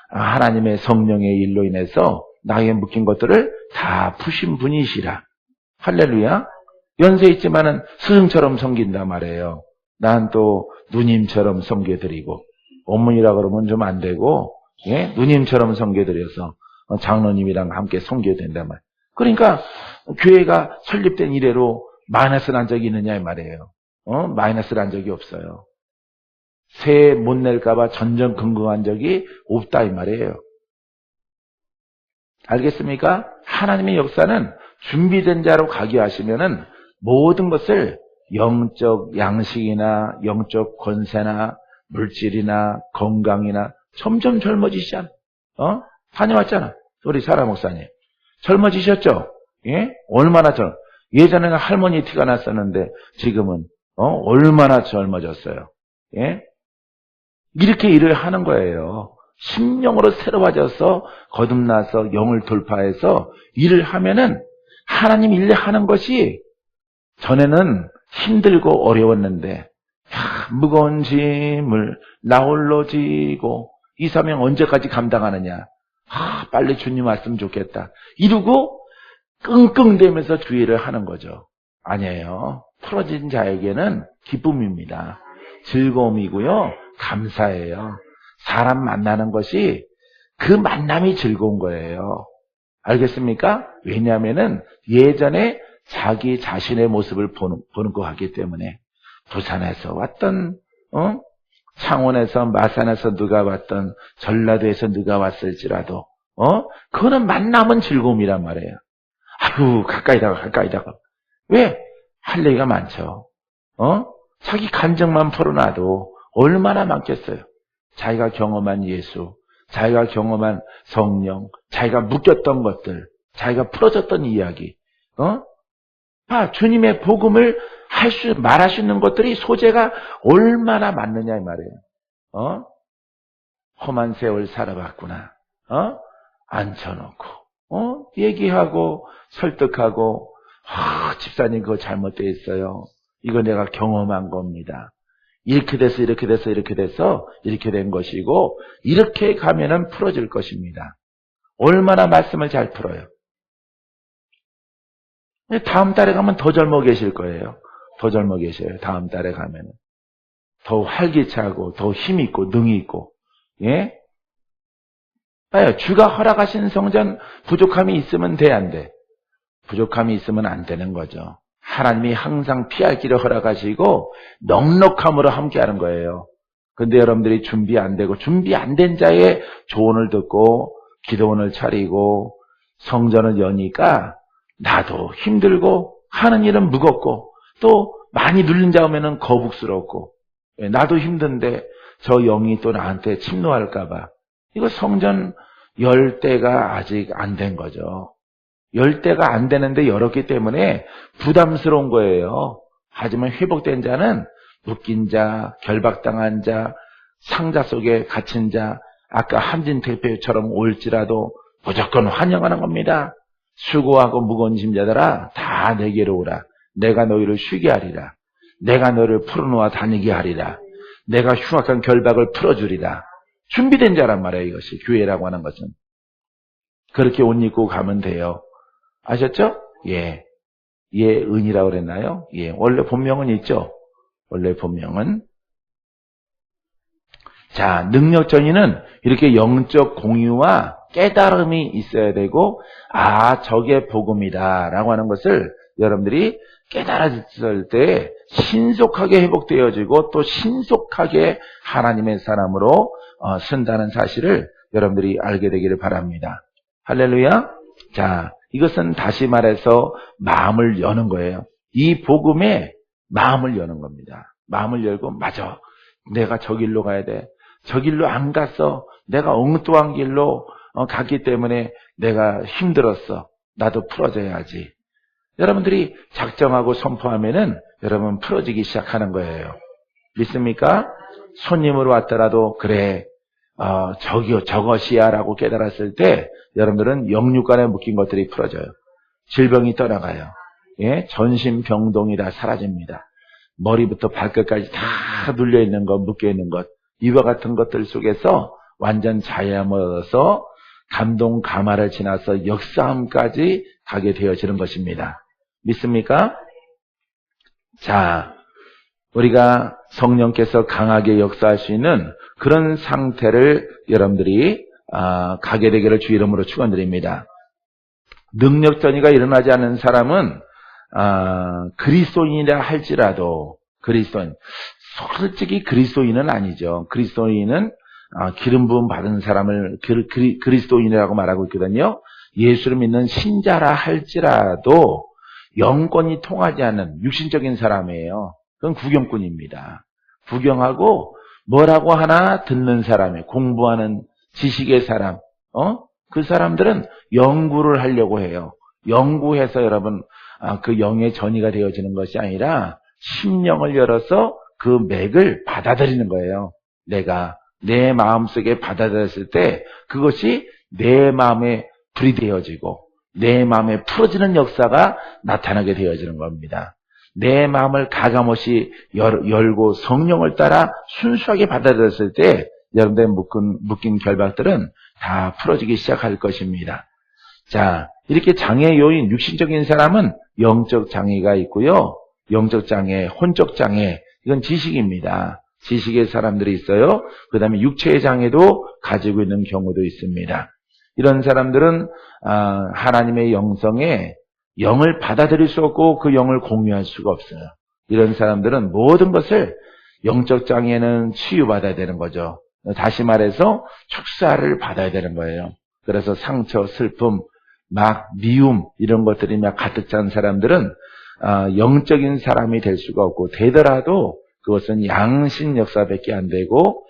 하나님의 성령의 일로 인해서 나에게 묶인 것들을 다 푸신 분이시라. 할렐루야. 연세 있지만은 스승처럼 섬긴단 말이에요. 난 또 누님처럼 섬겨드리고 어머니라 그러면 좀 안 되고 누님처럼 섬겨드려서 장로님이랑 함께 섬겨야 된단 말이에요. 그러니까 교회가 설립된 이래로 마이너스 난 적이 있느냐 이 말이에요. 마이너스 난 적이 없어요. 세 못 낼까봐 전전긍긍한 적이 없다 이 말이에요. 알겠습니까? 하나님의 역사는 준비된 자로 가게 하시면은 모든 것을 영적 양식이나 영적 권세나 물질이나 건강이나 점점 젊어지시잖아. 다녀왔잖아. 우리 사라 목사님. 젊어지셨죠? 예? 얼마나 예전에는 할머니 티가 났었는데 지금은 얼마나 젊어졌어요. 예? 이렇게 일을 하는 거예요. 심령으로 새로워져서 거듭나서 영을 돌파해서 일을 하면은 하나님 일 하는 것이 전에는 힘들고 어려웠는데 무거운 짐을 나 홀로 지고 이 사명 언제까지 감당하느냐. 빨리 주님 왔으면 좋겠다. 이러고 끙끙대면서 주의를 하는 거죠. 아니에요. 풀어진 자에게는 기쁨입니다. 즐거움이고요. 감사해요. 사람 만나는 것이 그 만남이 즐거운 거예요. 알겠습니까? 왜냐하면은 예전에 자기 자신의 모습을 보는 것 같기 때문에 부산에서 왔던 창원에서 마산에서 누가 왔던 전라도에서 누가 왔을지라도 그거는 만남은 즐거움이란 말이에요. 아유 가까이다가 왜? 할 얘기가 많죠. 자기 감정만 풀어놔도 얼마나 많겠어요. 자기가 경험한 예수, 자기가 경험한 성령, 자기가 묶였던 것들, 자기가 풀어졌던 이야기, 주님의 복음을 말할 수 있는 것들이 소재가 얼마나 많느냐 이 말이에요. 험한 세월 살아봤구나. 앉혀놓고, 얘기하고, 설득하고, 집사님 그거 잘못되어 있어요. 이거 내가 경험한 겁니다. 이렇게 돼서 이렇게 된 것이고, 이렇게 가면은 풀어질 것입니다. 얼마나 말씀을 잘 풀어요. 다음 달에 가면 더 젊어 계실 거예요. 더 젊어 계셔요. 다음 달에 가면은. 더 활기차고, 더 힘있고, 능이 있고, 예? 주가 허락하신 성전 부족함이 있으면 돼, 안 돼? 부족함이 있으면 안 되는 거죠. 하나님이 항상 피할 길을 허락하시고 넉넉함으로 함께하는 거예요. 근데 여러분들이 준비 안 되고 준비 안 된 자의 조언을 듣고 기도원을 차리고 성전을 여니까 나도 힘들고 하는 일은 무겁고 또 많이 눌린 자 오면은 거북스럽고 나도 힘든데 저 영이 또 나한테 침노할까 봐 이거 성전 열 때가 아직 안 된 거죠. 열 때가 안 되는데 열었기 때문에 부담스러운 거예요. 하지만 회복된 자는 묶인 자, 결박당한 자, 상자 속에 갇힌 자, 아까 함진 대표처럼 올지라도 무조건 환영하는 겁니다. 수고하고 무거운 짐자들아 다 내게로 오라. 내가 너희를 쉬게 하리라. 내가 너를 풀어놓아 다니게 하리라. 내가 흉악한 결박을 풀어주리라. 준비된 자란 말이에요. 이것이 교회라고 하는 것은. 그렇게 옷 입고 가면 돼요. 아셨죠? 예. 은이라고 그랬나요? 예. 원래 본명은 있죠? 원래 본명은. 자, 능력전이는 이렇게 영적 공유와 깨달음이 있어야 되고, 저게 복음이다. 라고 하는 것을 여러분들이 깨달았을 때 신속하게 회복되어지고 또 신속하게 하나님의 사람으로 쓴다는 사실을 여러분들이 알게 되기를 바랍니다. 할렐루야. 자, 이것은 다시 말해서 마음을 여는 거예요. 이 복음에 마음을 여는 겁니다. 마음을 열고 맞아. 내가 저 길로 가야 돼. 저 길로 안 갔어. 내가 엉뚱한 길로 갔기 때문에 내가 힘들었어. 나도 풀어져야지. 여러분들이 작정하고 선포하면은 여러분 풀어지기 시작하는 거예요. 믿습니까? 손님으로 왔더라도 그래. 저것이야 라고 깨달았을 때 여러분들은 영육간에 묶인 것들이 풀어져요. 질병이 떠나가요. 예? 전신병동이 다 사라집니다. 머리부터 발끝까지 다 눌려있는 것, 묶여있는 것, 이와 같은 것들 속에서 완전 자유함을 얻어서 감동, 감화를 지나서 역사함까지 가게 되어지는 것입니다. 믿습니까? 자, 우리가 성령께서 강하게 역사할 수 있는 그런 상태를 여러분들이 가게 되기를 주 이름으로 축원드립니다. 능력전이가 일어나지 않는 사람은 그리스도인이라 할지라도 그리스도인 솔직히 그리스도인은 아니죠. 그리스도인은 기름 부음 받은 사람을 그리스도인이라고 말하고 있거든요. 예수를 믿는 신자라 할지라도 영권이 통하지 않는 육신적인 사람이에요. 그건 구경꾼입니다. 구경하고 뭐라고 하나 듣는 사람이 공부하는 지식의 사람, 그 사람들은 연구를 하려고 해요. 연구해서 여러분 그 영의 전이가 되어지는 것이 아니라 심령을 열어서 그 맥을 받아들이는 거예요. 내가 내 마음속에 받아들였을 때 그것이 내 마음에 불이 되어지고 내 마음에 풀어지는 역사가 나타나게 되어지는 겁니다. 내 마음을 가감없이 열고 성령을 따라 순수하게 받아들였을 때 여러분들의 묶인 결박들은 다 풀어지기 시작할 것입니다. 자, 이렇게 장애 요인, 육신적인 사람은 영적 장애가 있고요. 영적 장애, 혼적 장애, 이건 지식입니다. 지식의 사람들이 있어요. 그 다음에 육체의 장애도 가지고 있는 경우도 있습니다. 이런 사람들은 하나님의 영성에 영을 받아들일 수 없고 그 영을 공유할 수가 없어요. 이런 사람들은 모든 것을 영적 장애는 치유받아야 되는 거죠. 다시 말해서 축사를 받아야 되는 거예요. 그래서 상처, 슬픔, 막 미움 이런 것들이 막 가득 찬 사람들은 영적인 사람이 될 수가 없고 되더라도 그것은 양신 역사밖에 안 되고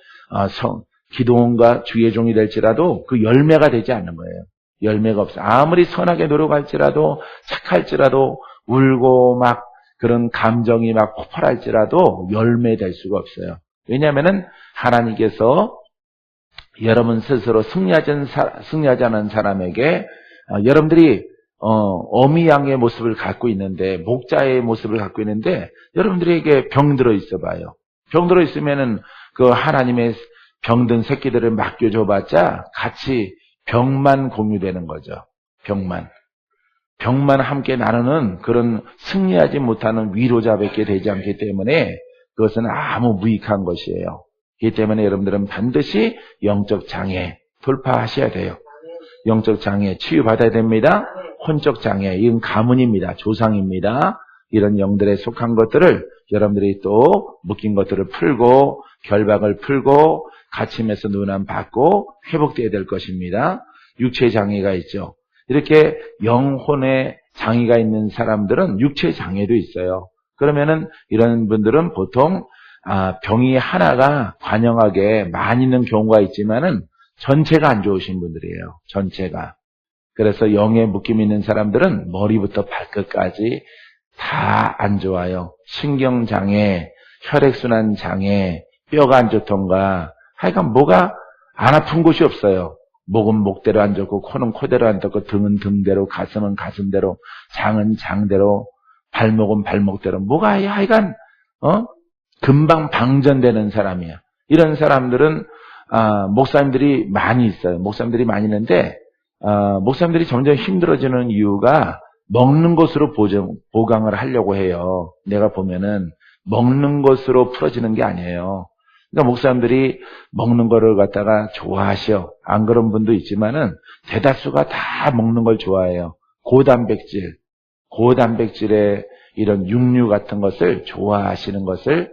기도원과 주의 종이 될지라도 그 열매가 되지 않는 거예요. 열매가 없어요. 아무리 선하게 노력할지라도 착할지라도 울고 막 그런 감정이 막 폭발할지라도 열매될 수가 없어요. 왜냐하면은 하나님께서 여러분 스스로 승리하지 않은 사람에게 여러분들이 어미양의 모습을 갖고 있는데 목자의 모습을 갖고 있는데 여러분들에게 병들어 있어 봐요. 병들어 있으면은 그 하나님의 병든 새끼들을 맡겨줘봤자 같이 병만 공유되는 거죠. 병만 함께 나누는 그런 승리하지 못하는 위로자밖에 되지 않기 때문에 그것은 아무 무익한 것이에요. 그렇기 때문에 여러분들은 반드시 영적 장애 돌파하셔야 돼요. 영적 장애 치유받아야 됩니다. 혼적 장애, 이건 가문입니다. 조상입니다. 이런 영들에 속한 것들을 여러분들이 또 묶인 것들을 풀고 결박을 풀고 갇힘에서 누난 받고 회복되어야 될 것입니다. 육체 장애가 있죠. 이렇게 영혼의 장애가 있는 사람들은 육체 장애도 있어요. 그러면은 이런 분들은 보통 병이 하나가 관영하게 많이 있는 경우가 있지만은 전체가 안 좋으신 분들이에요. 전체가. 그래서 영에 묶임 있는 사람들은 머리부터 발끝까지 다 안 좋아요. 신경장애, 혈액순환 장애, 뼈가 안 좋던가 하여간 뭐가 안 아픈 곳이 없어요. 목은 목대로 안 좋고 코는 코대로 안 좋고 등은 등대로 가슴은 가슴대로 장은 장대로 발목은 발목대로 뭐가 하여간 금방 방전되는 사람이야. 이런 사람들은 목사님들이 많이 있어요. 목사님들이 많이 있는데 목사님들이 점점 힘들어지는 이유가 먹는 것으로 보강을 하려고 해요. 내가 보면은 먹는 것으로 풀어지는 게 아니에요. 그러니까 목사님들이 먹는 거를 갖다가 좋아하셔. 안 그런 분도 있지만은 대다수가 다 먹는 걸 좋아해요. 고단백질의 이런 육류 같은 것을 좋아하시는 것을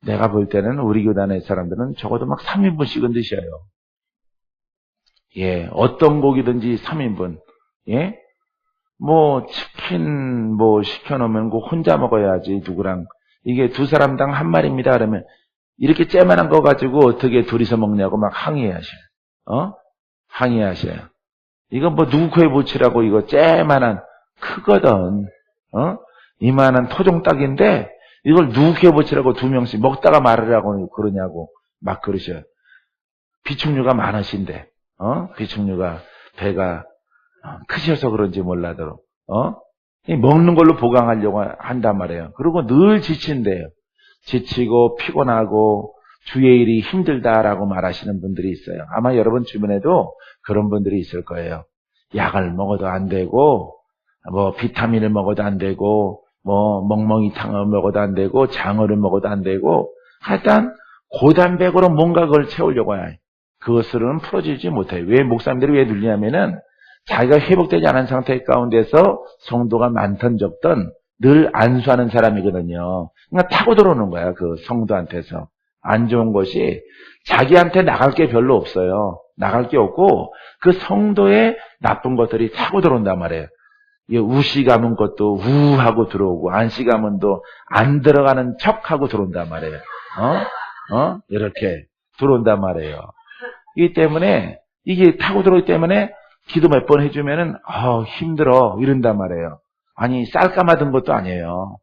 내가 볼 때는 우리 교단의 사람들은 적어도 막 3인분씩은 드셔요. 예, 어떤 고기든지 3인분. 예? 뭐 치킨 뭐 시켜놓으면 그 혼자 먹어야지 누구랑. 이게 두 사람당 한 마리입니다. 그러면 이렇게 째만한 거 가지고 어떻게 둘이서 먹냐고 막 항의하셔요. 항의하셔요. 이거 뭐 누구 코에 붙이라고 이거 째만한 크거든. 이만한 토종닭인데 이걸 누구 코에 붙이라고 두 명씩 먹다가 말으라고 그러냐고 막 그러셔요. 비축류가 많으신데, 비축류가 배가 크셔서 그런지 몰라도, 먹는 걸로 보강하려고 한단 말이에요. 그리고 늘 지친대요. 지치고 피곤하고 주의 일이 힘들다라고 말하시는 분들이 있어요. 아마 여러분 주변에도 그런 분들이 있을 거예요. 약을 먹어도 안 되고, 뭐 비타민을 먹어도 안 되고, 뭐 멍멍이탕을 먹어도 안 되고, 장어를 먹어도 안 되고, 하여튼 고단백으로 뭔가 그걸 채우려고 해요. 그것으로는 풀어지지 못해요. 왜 목사님들이 왜 눌리냐면은 자기가 회복되지 않은 상태 가운데서 성도가 많던 적던 늘 안수하는 사람이거든요. 그러니까 타고 들어오는 거야. 그 성도한테서. 안 좋은 것이 자기한테 나갈 게 별로 없어요. 나갈 게 없고 그 성도의 나쁜 것들이 타고 들어온단 말이에요. 우시 감은 것도 우하고 들어오고 안시 감은도 안 들어가는 척하고 들어온단 말이에요. 이렇게 들어온단 말이에요. 이기 때문에 이게 타고 들어오기 때문에 기도 몇 번 해주면은 힘들어 이런단 말이에요. 아니 쌀까마든 것도 아니에요.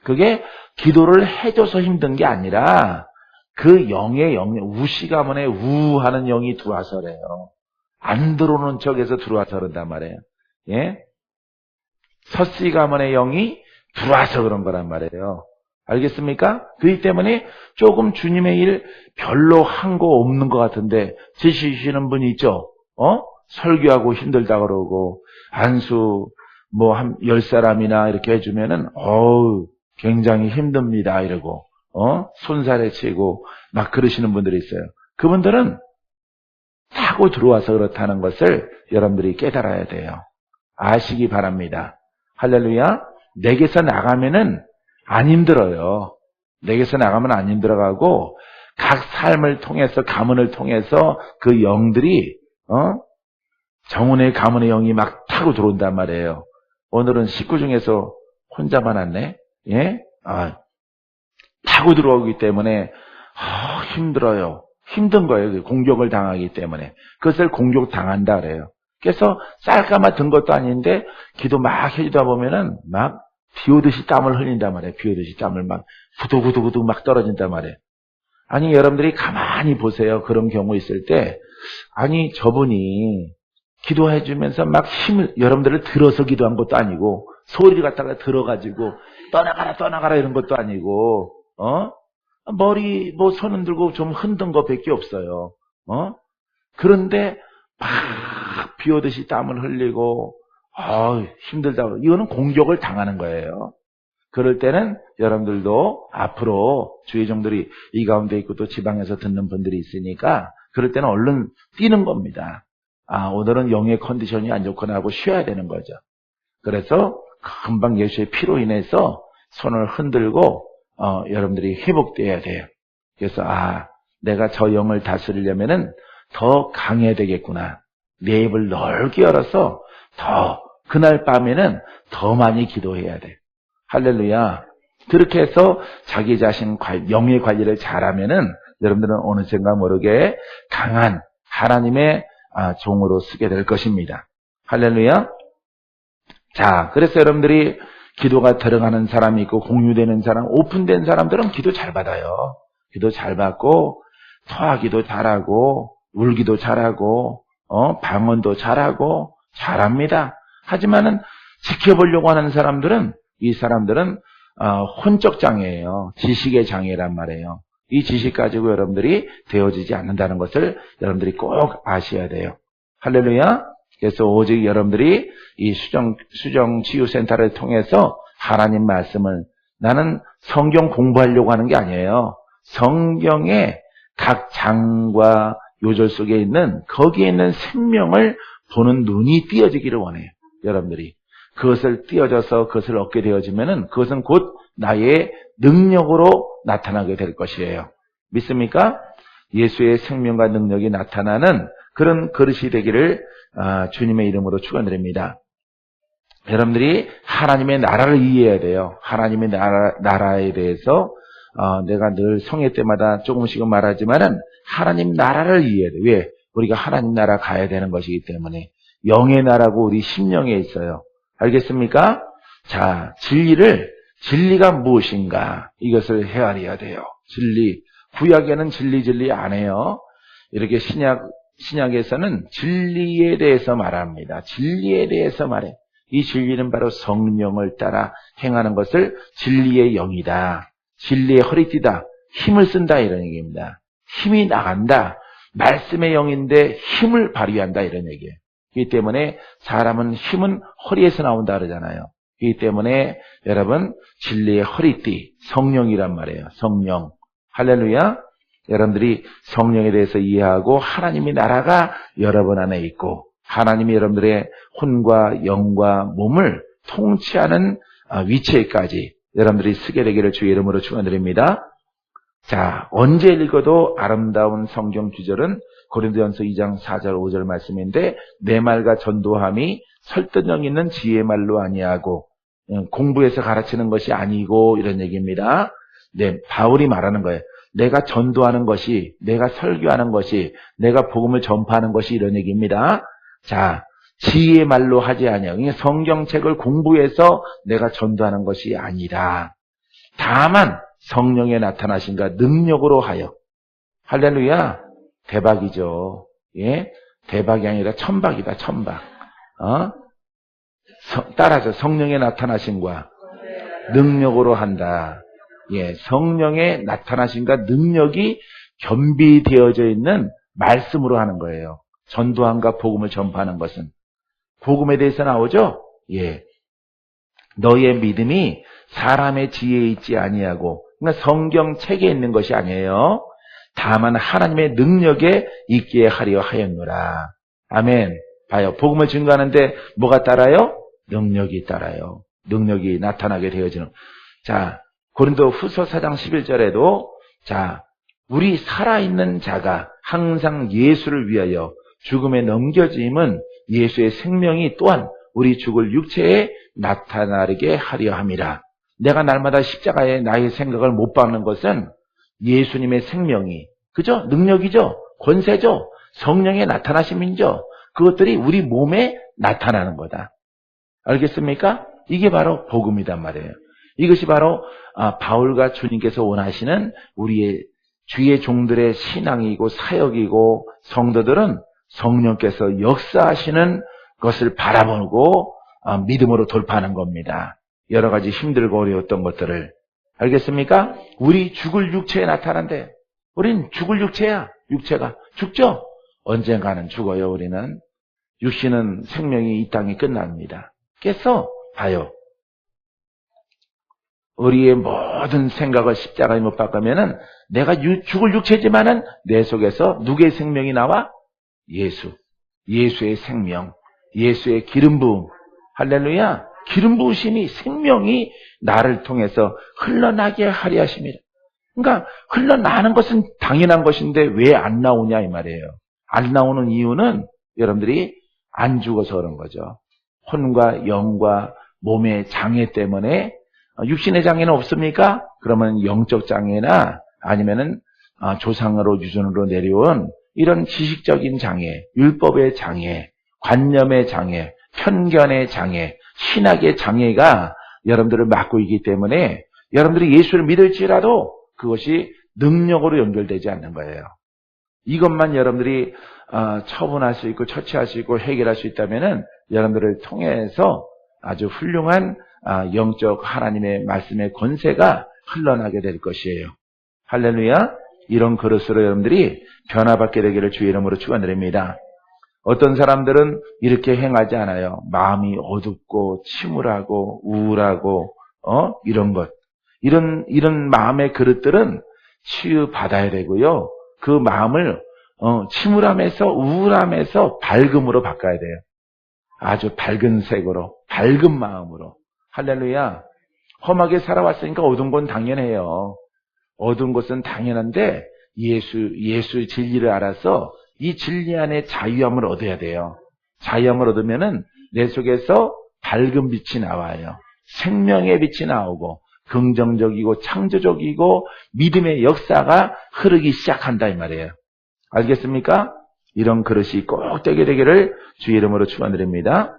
그게 기도를 해줘서 힘든 게 아니라 그 영의 우시 가문에 우하는 영이 들어와서 그래요. 안 들어오는 척에서 들어와서 그런단 말이에요. 예? 서씨 가문의 영이 들어와서 그런 거란 말이에요. 알겠습니까? 그렇기 때문에 조금 주님의 일 별로 한 거 없는 것 같은데 지시시는 분이 있죠. 설교하고 힘들다 그러고 안수 뭐 한 10사람이나 이렇게 해주면은 굉장히 힘듭니다 이러고 손살에 치고 막 그러시는 분들이 있어요. 그분들은 타고 들어와서 그렇다는 것을 여러분들이 깨달아야 돼요. 아시기 바랍니다. 할렐루야. 내게서 나가면은 안 힘들어요. 내게서 나가면 안 힘들어가고 각 삶을 통해서 가문을 통해서 그 영들이 정운의 가문의 영이 막 타고 들어온단 말이에요. 오늘은 식구 중에서 혼자만 왔네. 예? 타고 들어오기 때문에 힘들어요. 힘든 거예요. 공격을 당하기 때문에. 그것을 공격 당한다 그래요. 그래서 쌀까마 든 것도 아닌데 기도 막 해주다 보면은 막 비 오듯이 땀을 흘린단 말이에요. 비 오듯이 땀을 막 후두구두구두 막 떨어진단 말이에요. 아니 여러분들이 가만히 보세요. 그런 경우 있을 때 아니 저분이 기도해주면서 막 힘을 여러분들을 들어서 기도한 것도 아니고 소리를 갖다가 들어가지고 떠나가라 이런 것도 아니고 머리 뭐 손 흔들고 좀 흔든 것밖에 없어요. 그런데 막 비 오듯이 땀을 흘리고 힘들다고 이거는 공격을 당하는 거예요. 그럴 때는 여러분들도 앞으로 주의 종들이 이 가운데 있고 또 지방에서 듣는 분들이 있으니까 그럴 때는 얼른 뛰는 겁니다. 오늘은 영의 컨디션이 안 좋거나 하고 쉬어야 되는 거죠. 그래서 금방 예수의 피로 인해서 손을 흔들고 여러분들이 회복돼야 돼요. 그래서 내가 저 영을 다스리려면은 더 강해야 되겠구나. 내 입을 넓게 열어서 더 그날 밤에는 더 많이 기도해야 돼요. 할렐루야. 그렇게 해서 자기 자신 영의 관리를 잘하면은 여러분들은 어느샌가 모르게 강한 하나님의 종으로 쓰게 될 것입니다. 할렐루야. 자, 그래서 여러분들이 기도가 들어가는 사람이 있고 공유되는 사람, 오픈된 사람들은 기도 잘 받아요. 기도 잘 받고 토하기도 잘하고 울기도 잘하고 방언도 잘하고 잘합니다. 하지만은 지켜보려고 하는 사람들은 이 사람들은 혼적 장애예요. 지식의 장애란 말이에요. 이 지식 가지고 여러분들이 되어지지 않는다는 것을 여러분들이 꼭 아셔야 돼요. 할렐루야. 그래서 오직 여러분들이 이 수정 치유센터를 통해서 하나님 말씀을 나는 성경 공부하려고 하는 게 아니에요. 성경의 각 장과 요절 속에 있는 거기에 있는 생명을 보는 눈이 띄어지기를 원해요. 여러분들이 그것을 띄어져서 그것을 얻게 되어지면은 그것은 곧 나의 능력으로 나타나게 될 것이에요. 믿습니까? 예수의 생명과 능력이 나타나는 그런 그릇이 되기를 주님의 이름으로 축원드립니다. 여러분들이 하나님의 나라를 이해해야 돼요. 하나님의 나라에 대해서 내가 늘 성회 때마다 조금씩은 말하지만은 하나님 나라를 이해해야 돼요. 왜? 우리가 하나님 나라 가야 되는 것이기 때문에 영의 나라고 우리 심령에 있어요. 알겠습니까? 자, 진리가 무엇인가? 이것을 헤아려야 돼요. 진리. 구약에는 진리 안 해요. 이렇게 신약에서는 진리에 대해서 말합니다. 진리에 대해서 말해. 이 진리는 바로 성령을 따라 행하는 것을 진리의 영이다. 진리의 허리띠다. 힘을 쓴다 이런 얘기입니다. 힘이 나간다. 말씀의 영인데 힘을 발휘한다 이런 얘기예요. 그렇기 때문에 사람은 힘은 허리에서 나온다 그러잖아요. 그렇기 때문에 여러분 진리의 허리띠 성령이란 말이에요. 성령. 할렐루야. 여러분들이 성령에 대해서 이해하고 하나님의 나라가 여러분 안에 있고 하나님이 여러분들의 혼과 영과 몸을 통치하는 위치에까지 여러분들이 쓰게 되기를 주의 이름으로 축원드립니다. 자, 언제 읽어도 아름다운 성경 구절은 고린도전서 2장 4절 5절 말씀인데 내 말과 전도함이 설득력 있는 지혜의 말로 아니하고 공부해서 가르치는 것이 아니고 이런 얘기입니다. 네, 바울이 말하는 거예요. 내가 전도하는 것이, 내가 설교하는 것이, 내가 복음을 전파하는 것이 이런 얘기입니다. 자, 지혜의 말로 하지 아니하고, 그러니까 성경책을 공부해서 내가 전도하는 것이 아니라 다만 성령의 나타나심과 능력으로 하여. 할렐루야. 대박이죠. 예? 대박이 아니라 천박이다, 천박. 따라서 성령의 나타나심과 능력으로 한다. 예, 성령의 나타나심과 능력이 겸비되어져 있는 말씀으로 하는 거예요. 전도함과 복음을 전파하는 것은. 복음에 대해서 나오죠? 예. 너의 믿음이 사람의 지혜에 있지 아니하고, 그러니까 성경책에 있는 것이 아니에요. 다만 하나님의 능력에 있게 하려 하였노라. 아멘. 봐요. 복음을 증거하는데 뭐가 따라요? 능력이 따라요. 능력이 나타나게 되어지는. 자, 고린도 후서 4장 11절에도 자, 우리 살아있는 자가 항상 예수를 위하여 죽음에 넘겨짐은 예수의 생명이 또한 우리 죽을 육체에 나타나게 하려 함이라. 내가 날마다 십자가에 나의 생각을 못 박는 것은 예수님의 생명이, 그죠? 능력이죠? 권세죠? 성령의 나타나심이죠? 그것들이 우리 몸에 나타나는 거다. 알겠습니까? 이게 바로 복음이단 말이에요. 이것이 바로 바울과 주님께서 원하시는 우리의 주의 종들의 신앙이고 사역이고, 성도들은 성령께서 역사하시는 것을 바라보고 믿음으로 돌파하는 겁니다. 여러 가지 힘들고 어려웠던 것들을. 알겠습니까? 우리 죽을 육체에 나타난대. 우린 죽을 육체야. 육체가 죽죠? 언젠가는 죽어요. 우리는. 육신은 생명이 이 땅에 끝납니다. 그래서 봐요. 우리의 모든 생각을 십자가에 못 박으면은 내가 죽을 육체지만은 내 속에서 누구의 생명이 나와? 예수. 예수의 생명. 예수의 기름 부음. 할렐루야. 기름 부으심이, 생명이 나를 통해서 흘러나게 하려 하심이라. 그러니까 흘러나는 것은 당연한 것인데 왜 안 나오냐 이 말이에요. 안 나오는 이유는 여러분들이 안 죽어서 그런 거죠. 혼과 영과 몸의 장애 때문에. 육신의 장애는 없습니까? 그러면 영적 장애나 아니면은 조상으로 유전으로 내려온 이런 지식적인 장애, 율법의 장애, 관념의 장애, 편견의 장애, 신학의 장애가 여러분들을 막고 있기 때문에 여러분들이 예수를 믿을지라도 그것이 능력으로 연결되지 않는 거예요. 이것만 여러분들이 처분할 수 있고 처치할 수 있고 해결할 수 있다면은 여러분들을 통해서 아주 훌륭한 영적 하나님의 말씀의 권세가 흘러나게 될 것이에요. 할렐루야. 이런 그릇으로 여러분들이 변화받게 되기를 주의 이름으로 축원드립니다. 어떤 사람들은 이렇게 행하지 않아요. 마음이 어둡고 침울하고 우울하고 이런 것. 이런 마음의 그릇들은 치유받아야 되고요. 그 마음을 침울함에서 우울함에서 밝음으로 바꿔야 돼요. 아주 밝은 색으로, 밝은 마음으로. 할렐루야. 험하게 살아왔으니까 어두운 건 당연해요. 어두운 것은 당연한데 예수 진리를 알아서 이 진리 안에 자유함을 얻어야 돼요. 자유함을 얻으면은 내 속에서 밝은 빛이 나와요. 생명의 빛이 나오고 긍정적이고 창조적이고 믿음의 역사가 흐르기 시작한다 이 말이에요. 알겠습니까? 이런 그릇이 꼭 되게 되기를 주의 이름으로 축원드립니다.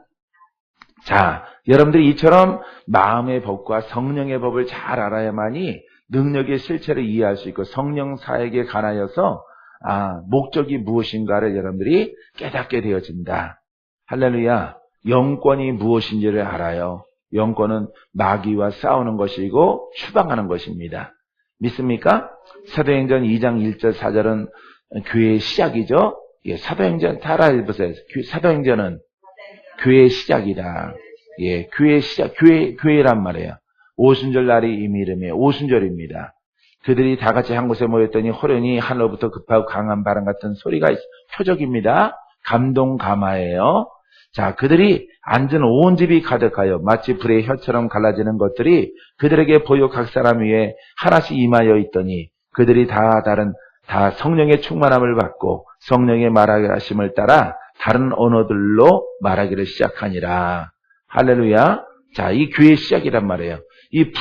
자, 여러분들이 이처럼 마음의 법과 성령의 법을 잘 알아야만이 능력의 실체를 이해할 수 있고 성령 사역에 관하여서 목적이 무엇인가를 여러분들이 깨닫게 되어진다. 할렐루야. 영권이 무엇인지를 알아요. 영권은 마귀와 싸우는 것이고 추방하는 것입니다. 믿습니까? 사도행전 2장 1절 4절은 교회의 시작이죠. 예, 사도행전 다 알아보세요. 사도행전은 교회의 시작이다. 예, 교회의 시작, 교회란 말이에요. 오순절 날이 이미 이름이에요. 오순절입니다. 그들이 다 같이 한 곳에 모였더니 호련히 하늘로부터 급하고 강한 바람 같은 소리가 표적입니다. 감동 감화예요. 자, 그들이 앉은 온 집이 가득하여 마치 불의 혀처럼 갈라지는 것들이 그들에게 보여 각 사람 위에 하나씩 임하여 있더니 그들이 다 성령의 충만함을 받고 성령의 말하심을 따라 다른 언어들로 말하기를 시작하니라. 할렐루야. 자, 이 교회의 시작이란 말이에요. 이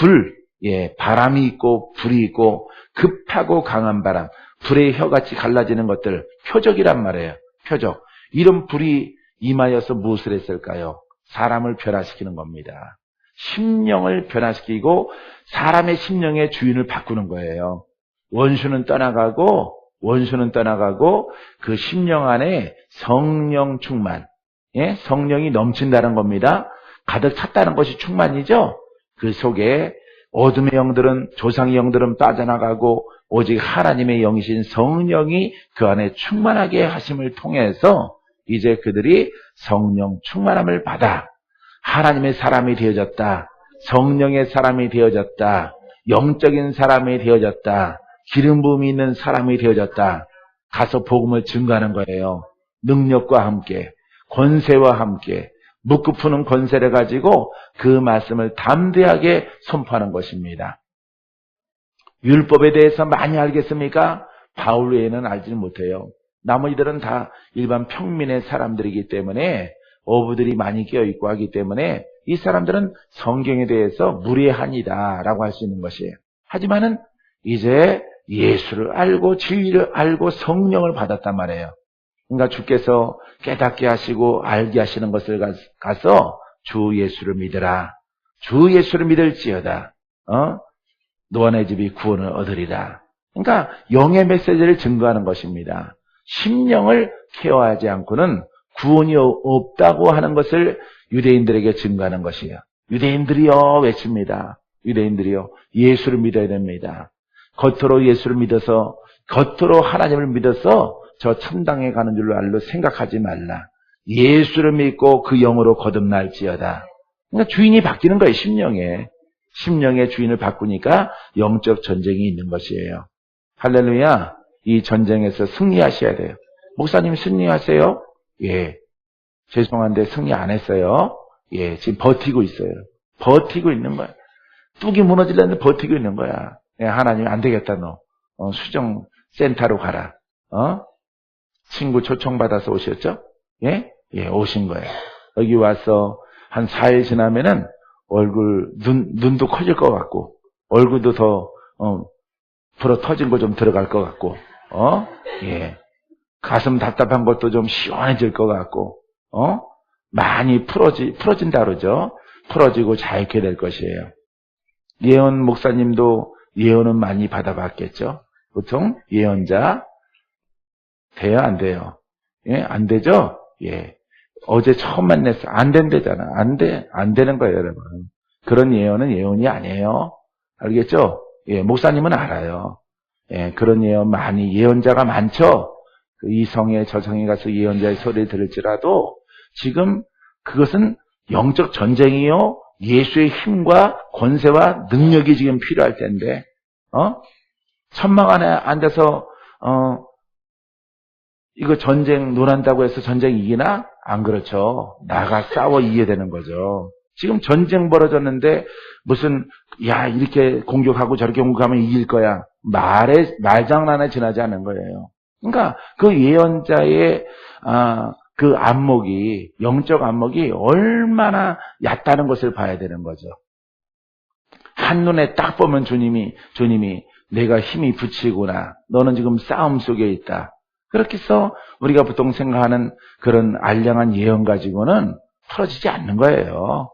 바람이 있고 불이 있고 급하고 강한 바람, 불의 혀같이 갈라지는 것들, 표적이란 말이에요. 표적. 이런 불이 임하여서 무엇을 했을까요? 사람을 변화시키는 겁니다. 심령을 변화시키고 사람의 심령의 주인을 바꾸는 거예요. 원수는 떠나가고 그 심령 안에 성령 충만, 성령이 넘친다는 겁니다. 가득 찼다는 것이 충만이죠. 그 속에 어둠의 영들은, 조상의 영들은 빠져나가고 오직 하나님의 영이신 성령이 그 안에 충만하게 하심을 통해서 이제 그들이 성령 충만함을 받아 하나님의 사람이 되어졌다. 성령의 사람이 되어졌다. 영적인 사람이 되어졌다. 기름 부음이 있는 사람이 되어졌다. 가서 복음을 증거하는 거예요. 능력과 함께, 권세와 함께, 묻고 푸는 권세를 가지고 그 말씀을 담대하게 선포하는 것입니다. 율법에 대해서 많이 알겠습니까? 바울 외에는 알지는 못해요. 나머지들은 다 일반 평민의 사람들이기 때문에 어부들이 많이 끼어있고 하기 때문에 이 사람들은 성경에 대해서 무례한이다라고 할 수 있는 것이에요. 하지만은 이제 예수를 알고 진리를 알고 성령을 받았단 말이에요. 그러니까 주께서 깨닫게 하시고 알게 하시는 것을 가서 주 예수를 믿으라. 주 예수를 믿을지어다. 너와 내 집이 구원을 얻으리라. 그러니까 영의 메시지를 증거하는 것입니다. 심령을 케어하지 않고는 구원이 없다고 하는 것을 유대인들에게 증거하는 것이에요. 유대인들이요 외칩니다. 유대인들이요 예수를 믿어야 됩니다. 겉으로 예수를 믿어서, 겉으로 하나님을 믿어서 저 천당에 가는 줄로 알로 생각하지 말라. 예수를 믿고 그 영으로 거듭날지어다. 그러니까 주인이 바뀌는 거예요. 심령의 주인을 바꾸니까 영적 전쟁이 있는 것이에요. 할렐루야. 이 전쟁에서 승리하셔야 돼요. 목사님 승리하세요? 예. 죄송한데 승리 안 했어요. 예. 지금 버티고 있어요. 버티고 있는 거야. 뚝이 무너지려는데 버티고 있는 거야. 예, 하나님 안 되겠다 너. 수정센터로 가라. 친구 초청받아서 오셨죠? 예? 예, 오신 거예요. 여기 와서 한 4일 지나면은 얼굴, 눈도 커질 것 같고, 얼굴도 더, 불어 터진 거 좀 들어갈 것 같고, 예. 가슴 답답한 것도 좀 시원해질 것 같고, 많이 풀어진다 그러죠? 풀어지고 자유케 될 것이에요. 예언 목사님도 예언은 많이 받아봤겠죠? 보통 예언자, 돼요? 안 돼요? 예, 안 되죠? 예. 어제 처음 만났어. 안 된대잖아. 안 되는 거예요, 여러분. 그런 예언은 예언이 아니에요. 알겠죠? 예, 목사님은 알아요. 예, 그런 예언 많이, 예언자가 많죠? 이 성에 저 성에 가서 예언자의 소리를 들을지라도 지금 그것은 영적 전쟁이요. 예수의 힘과 권세와 능력이 지금 필요할 텐데, 천막 안에 앉아서, 이거 전쟁 논한다고 해서 전쟁 이기나? 안 그렇죠. 나가 싸워 이겨야 되는 거죠. 지금 전쟁 벌어졌는데 무슨 이렇게 공격하고 저렇게 공격하면 이길 거야. 말장난에 지나지 않은 거예요. 그러니까 그 예언자의 그 안목이, 영적 안목이 얼마나 얕다는 것을 봐야 되는 거죠. 한눈에 딱 보면 주님이 내가 힘이 붙이구나. 너는 지금 싸움 속에 있다. 그렇게 해서 우리가 보통 생각하는 그런 알량한 예언 가지고는 풀어지지 않는 거예요.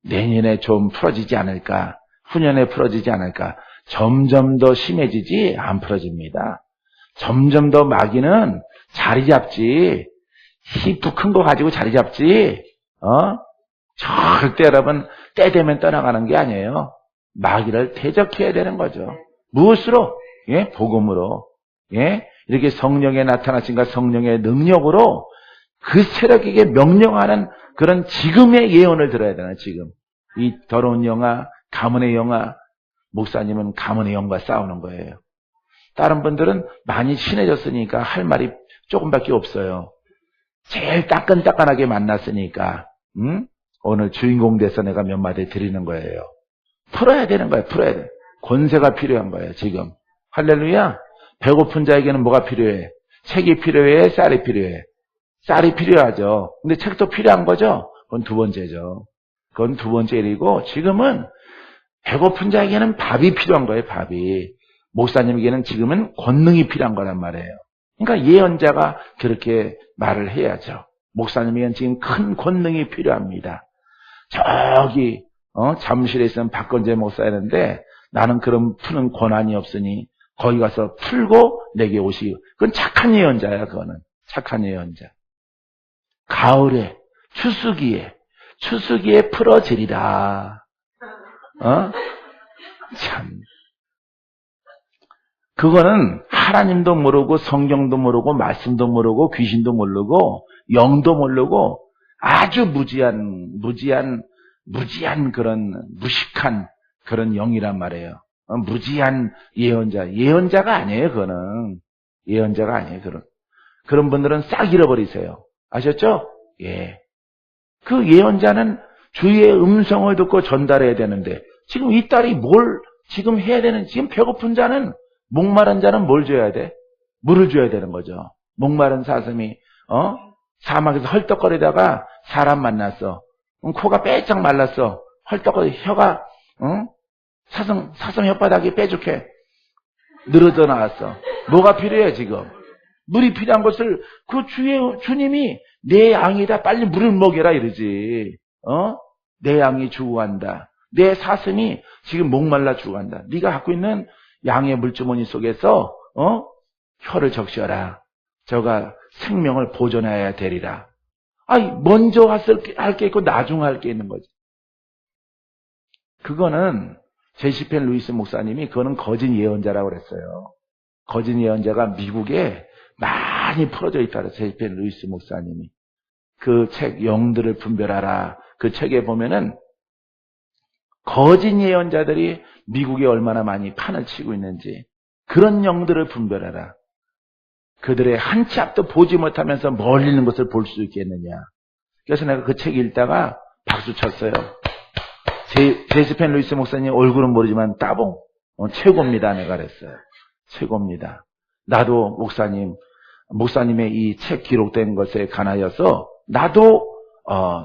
내년에 좀 풀어지지 않을까? 후년에 풀어지지 않을까? 점점 더 심해지지 안 풀어집니다. 점점 더 마귀는 자리 잡지. 힘도 큰 거 가지고 자리 잡지. 절대 여러분 때 되면 떠나가는 게 아니에요. 마귀를 대적해야 되는 거죠. 무엇으로? 예? 복음으로. 예? 이렇게 성령에 나타나신가 성령의 능력으로 그 세력에게 명령하는 그런 지금의 예언을 들어야 되나, 지금. 이 더러운 영아, 가문의 영아, 목사님은 가문의 영과 싸우는 거예요. 다른 분들은 많이 친해졌으니까 할 말이 조금밖에 없어요. 제일 따끈따끈하게 만났으니까, 오늘 주인공 돼서 내가 몇 마디 드리는 거예요. 풀어야 되는 거예요, 풀어야 돼. 권세가 필요한 거예요, 지금. 할렐루야. 배고픈 자에게는 뭐가 필요해? 책이 필요해? 쌀이 필요해? 쌀이 필요하죠. 근데 책도 필요한 거죠? 그건 두 번째죠. 그건 두 번째 일이고, 지금은 배고픈 자에게는 밥이 필요한 거예요, 밥이. 목사님에게는 지금은 권능이 필요한 거란 말이에요. 그러니까 예언자가 그렇게 말을 해야죠. 목사님에겐 지금 큰 권능이 필요합니다. 저기 잠실에 있으면 박건재 목사였는데 나는 그런 푸는 권한이 없으니 거기 가서 풀고 내게 오시기. 그건 착한 예언자야. 그거는 착한 예언자. 가을에 추수기에 풀어지리라. 참. 그거는 하나님도 모르고 성경도 모르고 말씀도 모르고 귀신도 모르고 영도 모르고 아주 무지한 그런 무식한 그런 영이란 말이에요. 무지한 예언자가 아니에요. 그거는 예언자가 아니에요. 그런 분들은 싹 잃어버리세요. 아셨죠? 예. 그 예언자는 주의 음성을 듣고 전달해야 되는데 지금 이 딸이 뭘 지금 해야 되는, 지금 배고픈 자는, 목마른 자는 뭘 줘야 돼? 물을 줘야 되는 거죠. 목마른 사슴이 사막에서 헐떡거리다가 사람 만났어. 코가 빼짝 말랐어. 헐떡거리 혀가 사슴 혓바닥이 뾰족해 늘어져 나왔어. 뭐가 필요해 지금? 물이 필요한 것을 그 주님이 내 양이다 빨리 물을 먹여라 이러지. 내 양이 죽어간다. 내 사슴이 지금 목말라 죽어간다. 네가 갖고 있는 양의 물주머니 속에서 혀를 적셔라. 저가 생명을 보존해야 되리라. 아니 먼저 할 게 있고 나중 할 게 있는 거지. 그거는 제시펜 루이스 목사님이 그거는 거짓 예언자라고 그랬어요. 거짓 예언자가 미국에 많이 풀어져 있다 그랬어요. 제시펜 루이스 목사님이. 그 책 영들을 분별하라. 그 책에 보면은 거짓 예언자들이 미국에 얼마나 많이 판을 치고 있는지 그런 영들을 분별하라. 그들의 한 치 앞도 보지 못하면서 멀리 있는 것을 볼 수 있겠느냐. 그래서 내가 그 책 읽다가 박수 쳤어요. 제시펜 루이스 목사님 얼굴은 모르지만 따봉 최고입니다. 내가 그랬어요. 최고입니다. 나도 목사님의 이 책 기록된 것에 관하여서 나도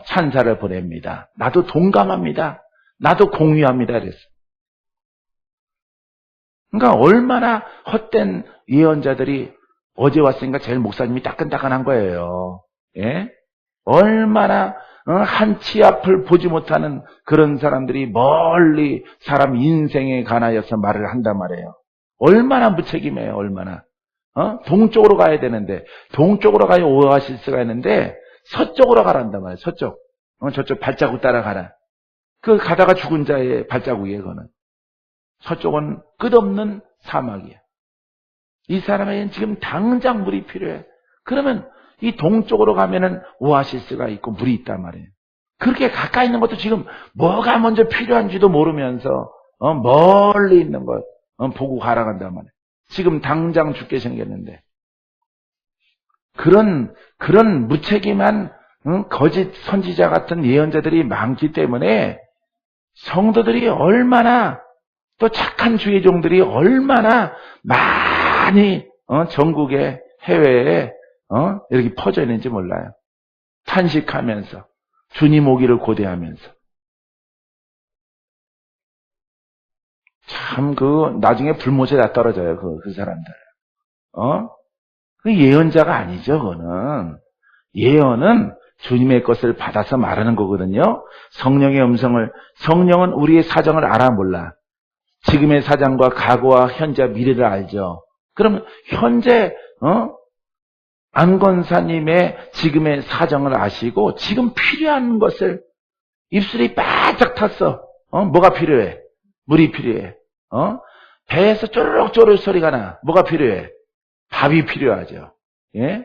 찬사를 보냅니다. 나도 동감합니다. 나도 공유합니다. 그랬어요. 그러니까 얼마나 헛된 예언자들이 어제 왔으니까 제일 목사님이 따끈따끈한 거예요. 예? 얼마나 한 치 앞을 보지 못하는 그런 사람들이 멀리 사람 인생에 관하여서 말을 한단 말이에요. 얼마나 무책임해요. 얼마나. 동쪽으로 가야 되는데 동쪽으로 가야 오아시스가 있는데 서쪽으로 가란단 말이에요. 서쪽. 저쪽 발자국 따라가라. 그 가다가 죽은 자의 발자국이에요. 그거는. 서쪽은 끝없는 사막이야. 이 사람에게는 지금 당장 물이 필요해. 그러면 이 동쪽으로 가면은 오아시스가 있고 물이 있단 말이에요. 그렇게 가까이 있는 것도 지금 뭐가 먼저 필요한지도 모르면서 멀리 있는 걸 보고 가라간단 말이에요. 지금 당장 죽게 생겼는데 그런 무책임한 거짓 선지자 같은 예언자들이 많기 때문에 성도들이 얼마나 또 착한 주의 종들이 얼마나 많이 전국에 해외에 이렇게 퍼져 있는지 몰라요. 탄식하면서 주님 오기를 고대하면서 참 나중에 불못에 다 떨어져요. 그 사람들. 그 예언자가 아니죠. 그거는 예언은 주님의 것을 받아서 말하는 거거든요. 성령의 음성을 성령은 우리의 사정을 알아 몰라. 지금의 사정과 과거와 현재와 미래를 알죠. 그러면 현재 안건사님의 지금의 사정을 아시고 지금 필요한 것을 입술이 바짝 탔어. 뭐가 필요해? 물이 필요해. 배에서 쪼르륵쪼르륵 소리가 나. 뭐가 필요해? 밥이 필요하죠. 예?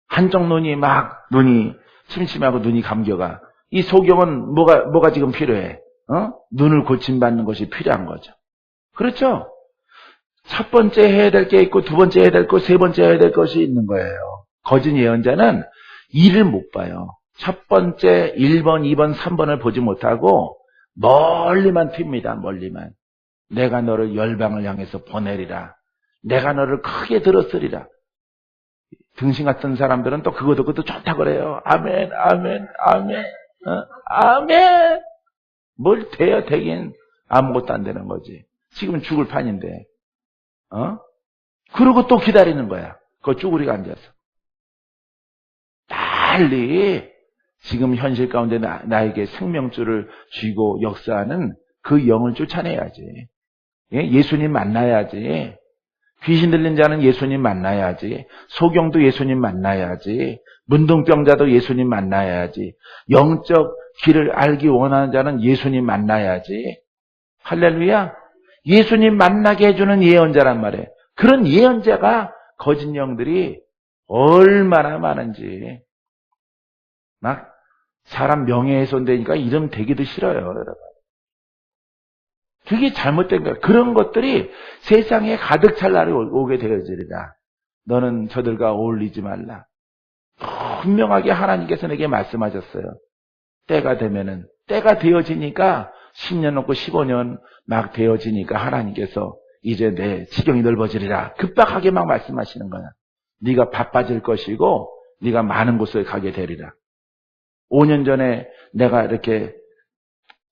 한쪽 눈이 침침하고 눈이 감겨가. 이 소경은 뭐가 지금 필요해? 눈을 고침받는 것이 필요한 거죠. 그렇죠? 첫 번째 해야 될 게 있고 두 번째 해야 될 거, 세 번째 해야 될 것이 있는 거예요. 거짓 예언자는 일을 못 봐요. 첫 번째 1번, 2번, 3번을 보지 못하고 멀리만 튑니다. 멀리만. 내가 너를 열방을 향해서 보내리라. 내가 너를 크게 들었으리라. 등신 같은 사람들은 또 그것도 좋다 그래요. 아멘, 아멘, 아멘, 아멘. 뭘 돼요, 되긴. 아무것도 안 되는 거지. 지금 죽을 판인데. 그러고 또 기다리는 거야. 그 쭈구리가 앉아서. 빨리 지금 현실 가운데 나에게 생명줄을 쥐고 역사하는 그 영을 쫓아내야지. 예수님 만나야지. 귀신 들린 자는 예수님 만나야지. 소경도 예수님 만나야지. 문둥병자도 예수님 만나야지. 영적 길을 알기 원하는 자는 예수님 만나야지. 할렐루야. 예수님 만나게 해주는 예언자란 말이에요. 그런 예언자가 거짓 영들이 얼마나 많은지. 막 사람 명예훼손되니까 이름 대기도 싫어요, 여러분. 그게 잘못된 거야. 그런 것들이 세상에 가득 찰 날이 오게 되어지리라. 너는 저들과 어울리지 말라. 분명하게 하나님께서 내게 말씀하셨어요. 때가 되면은, 때가 되어지니까 10년 넘고 15년 막 되어지니까 하나님께서 이제 내 지경이 넓어지리라. 급박하게 막 말씀하시는 거야. 네가 바빠질 것이고 네가 많은 곳에 가게 되리라. 5년 전에 내가 이렇게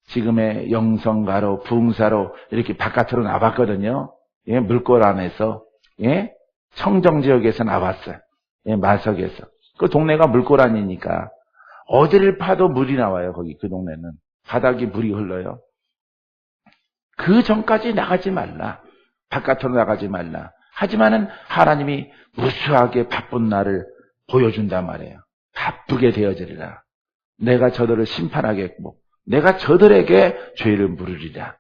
지금의 영성가로 부흥사로 이렇게 바깥으로 나왔거든요. 예, 물골 안에서, 예, 청정지역에서 나왔어요. 예, 마석에서. 그 동네가 물골 안이니까 어디를 파도 물이 나와요. 거기 그 동네는 바닥이 물이 흘러요. 그 전까지 나가지 말라. 바깥으로 나가지 말라. 하지만은 하나님이 무수하게 바쁜 날을 보여준단 말이에요. 바쁘게 되어지리라. 내가 저들을 심판하겠고 내가 저들에게 죄를 물으리라.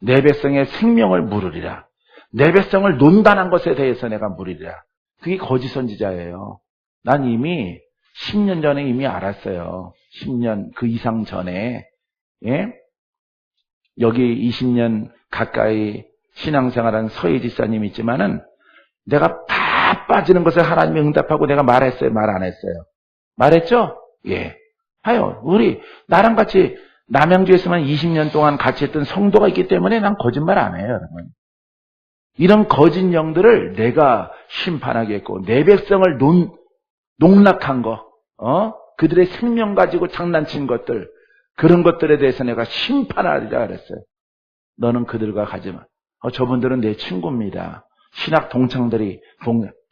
내 백성의 생명을 물으리라. 내 백성을 논단한 것에 대해서 내가 물으리라. 그게 거짓 선지자예요. 난 이미 10년 전에 이미 알았어요. 10년 그 이상 전에. 예? 여기 20년 가까이 신앙생활한 서희 지사님 있지만은 내가 다 빠지는 것을 하나님이 응답하고 내가 말했어요? 말 안 했어요? 말했죠? 예. 하여 우리 나랑 같이 남양주에서만 20년 동안 같이 했던 성도가 있기 때문에 난 거짓말 안 해요, 여러분. 이런 거짓 영들을 내가 심판하겠고 내 백성을 농락한 거, 그들의 생명 가지고 장난친 것들, 그런 것들에 대해서 내가 심판하리라 그랬어요. 너는 그들과 가지 마. 저분들은 내 친구입니다. 신학 동창들이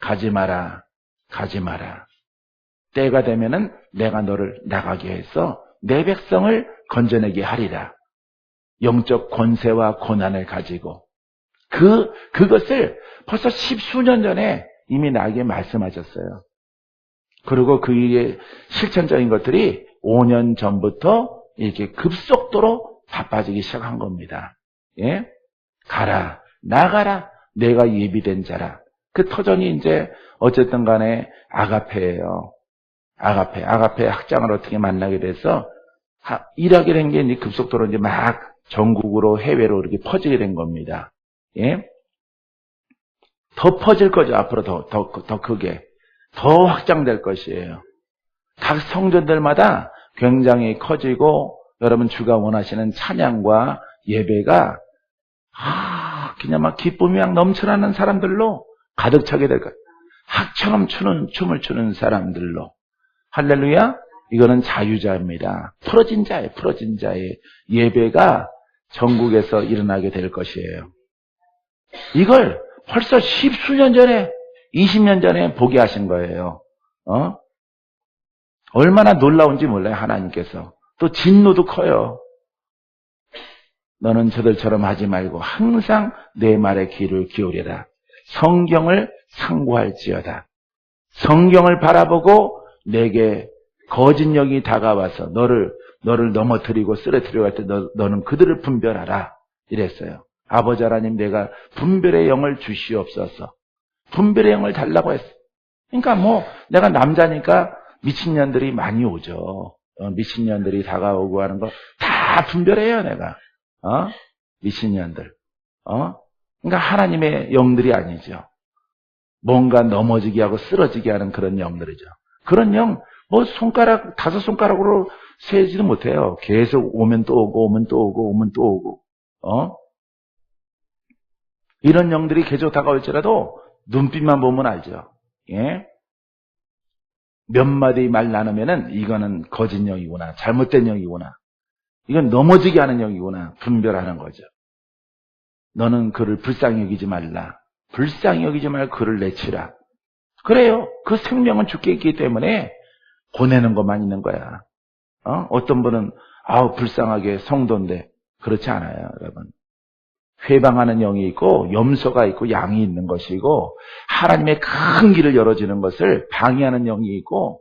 가지 마라. 가지 마라. 때가 되면은 내가 너를 나가게 해서 내 백성을 건져내게 하리라. 영적 권세와 고난을 가지고 그것을 벌써 10수년 전에 이미 나에게 말씀하셨어요. 그리고 그의 실천적인 것들이 5년 전부터 이렇게 급속도로 바빠지기 시작한 겁니다. 예? 가라, 나가라, 내가 예비된 자라. 그 터전이 이제 어쨌든 간에 아가페예요. 아가페 학장을 어떻게 만나게 돼서 일하게 된 게 이제 급속도로 이제 막 전국으로 해외로 이렇게 퍼지게 된 겁니다. 예? 더 퍼질 거죠. 앞으로 더 크게. 더 확장될 것이에요. 각 성전들마다 굉장히 커지고 여러분 주가 원하시는 찬양과 예배가 그냥 막 기쁨이 막 넘쳐나는 사람들로 가득 차게 될 거예요. 학처럼 춤을 추는 사람들로. 할렐루야. 이거는 자유자입니다. 풀어진 자의 예배가 전국에서 일어나게 될 것이에요. 이걸 벌써 10수년 전에 20년 전에 보게 하신 거예요. 얼마나 놀라운지 몰라요. 하나님께서. 또 진노도 커요. 너는 저들처럼 하지 말고 항상 내 말에 귀를 기울여라. 성경을 상고할지어다. 성경을 바라보고 내게 거짓 영이 다가와서 너를 넘어뜨리고 쓰러뜨리고 할 때 너는 그들을 분별하라. 이랬어요. 아버지 하나님, 내가 분별의 영을 주시옵소서. 분별의 영을 달라고 했어요. 그러니까 내가 남자니까 미친년들이 많이 오죠. 미친년들이 다가오고 하는 거 다 분별해요, 내가. 미친년들. 그러니까 하나님의 영들이 아니죠. 뭔가 넘어지게 하고 쓰러지게 하는 그런 영들이죠. 그런 영, 다섯 손가락으로 세지도 못해요. 계속 오면 또 오고, 오면 또 오고, 오면 또 오고. 이런 영들이 계속 다가올지라도 눈빛만 보면 알죠. 예? 몇 마디 말 나누면은 이거는 거짓 영이구나, 잘못된 영이구나. 이건 넘어지게 하는 영이구나. 분별하는 거죠. 너는 그를 불쌍히 여기지 말라. 불쌍히 여기지 말고 그를 내치라. 그래요. 그 생명은 죽게 있기 때문에 고내는 것만 있는 거야. 어떤 분은 불쌍하게 성도인데 그렇지 않아요, 여러분. 회방하는 영이 있고 염소가 있고 양이 있는 것이고 하나님의 큰 길을 열어주는 것을 방해하는 영이 있고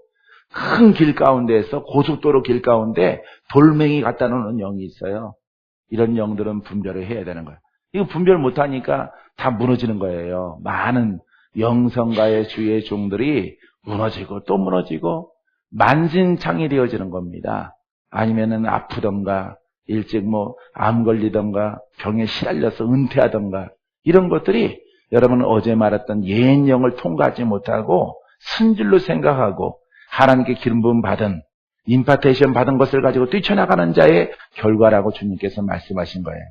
큰 길 가운데에서 고속도로 길 가운데 돌멩이 갖다 놓는 영이 있어요. 이런 영들은 분별을 해야 되는 거예요. 이거 분별 못하니까 다 무너지는 거예요. 많은 영성가의 주의 종들이 무너지고 또 무너지고 만신창이 되어지는 겁니다. 아니면은 아프던가 일찍 암 걸리던가 병에 시달려서 은퇴하던가 이런 것들이 여러분 어제 말했던 예언령을 통과하지 못하고 승질로 생각하고 하나님께 기름 부음 받은 임파테이션 받은 것을 가지고 뛰쳐나가는 자의 결과라고 주님께서 말씀하신 거예요.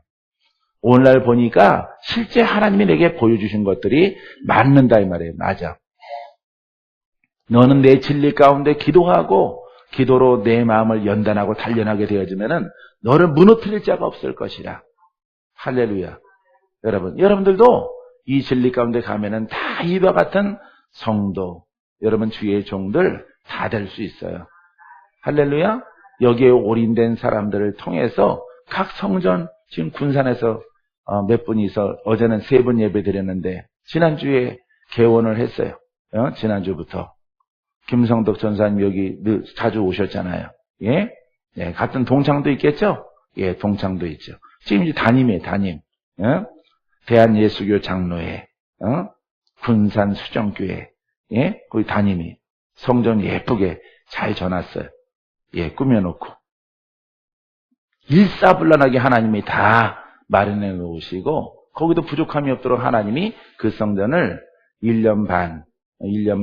오늘날 보니까 실제 하나님이 내게 보여주신 것들이 맞는다 이 말이에요. 맞아. 너는 내 진리 가운데 기도하고 기도로 내 마음을 연단하고 단련하게 되어지면은 너를 무너뜨릴 자가 없을 것이라. 할렐루야. 여러분들도 이 진리 가운데 가면은 다 이와 같은 성도, 여러분 주의 종들 다 될 수 있어요. 할렐루야. 여기에 올인된 사람들을 통해서 각 성전, 지금 군산에서 몇 분이서 어제는 3분 예배 드렸는데 지난주에 개원을 했어요. 지난주부터. 김성덕 전사님 여기 자주 오셨잖아요. 예? 예, 같은 동창도 있겠죠? 예, 동창도 있죠. 지금 이제 담임이에요, 담임. 대한예수교 장로회, 군산 수정교회, 예? 거기 담임이. 성전 예쁘게 잘 전놨어요. 예, 꾸며놓고. 일사불란하게 하나님이 다 마련해 놓으시고, 거기도 부족함이 없도록 하나님이 그 성전을 1년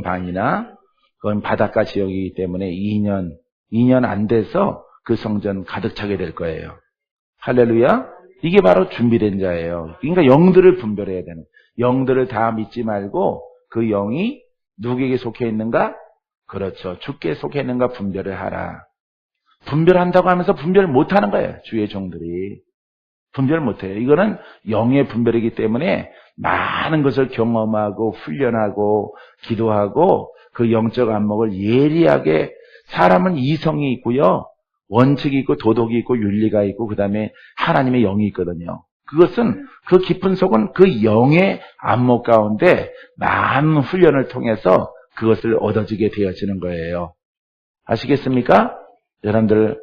반이나, 그건 바닷가 지역이기 때문에 2년 안 돼서 그 성전 가득 차게 될 거예요. 할렐루야? 이게 바로 준비된 자예요. 그러니까 영들을 분별해야 되는. 영들을 다 믿지 말고 그 영이 누구에게 속해 있는가? 그렇죠. 주께 속해 있는가 분별을 하라. 분별한다고 하면서 분별 못하는 거예요. 주의 종들이. 분별 못해요. 이거는 영의 분별이기 때문에 많은 것을 경험하고 훈련하고 기도하고 그 영적 안목을 예리하게 사람은 이성이 있고요. 원칙이 있고 도덕이 있고 윤리가 있고 그 다음에 하나님의 영이 있거든요. 그것은 그 깊은 속은 그 영의 안목 가운데 많은 훈련을 통해서 그것을 얻어지게 되어지는 거예요. 아시겠습니까? 여러분들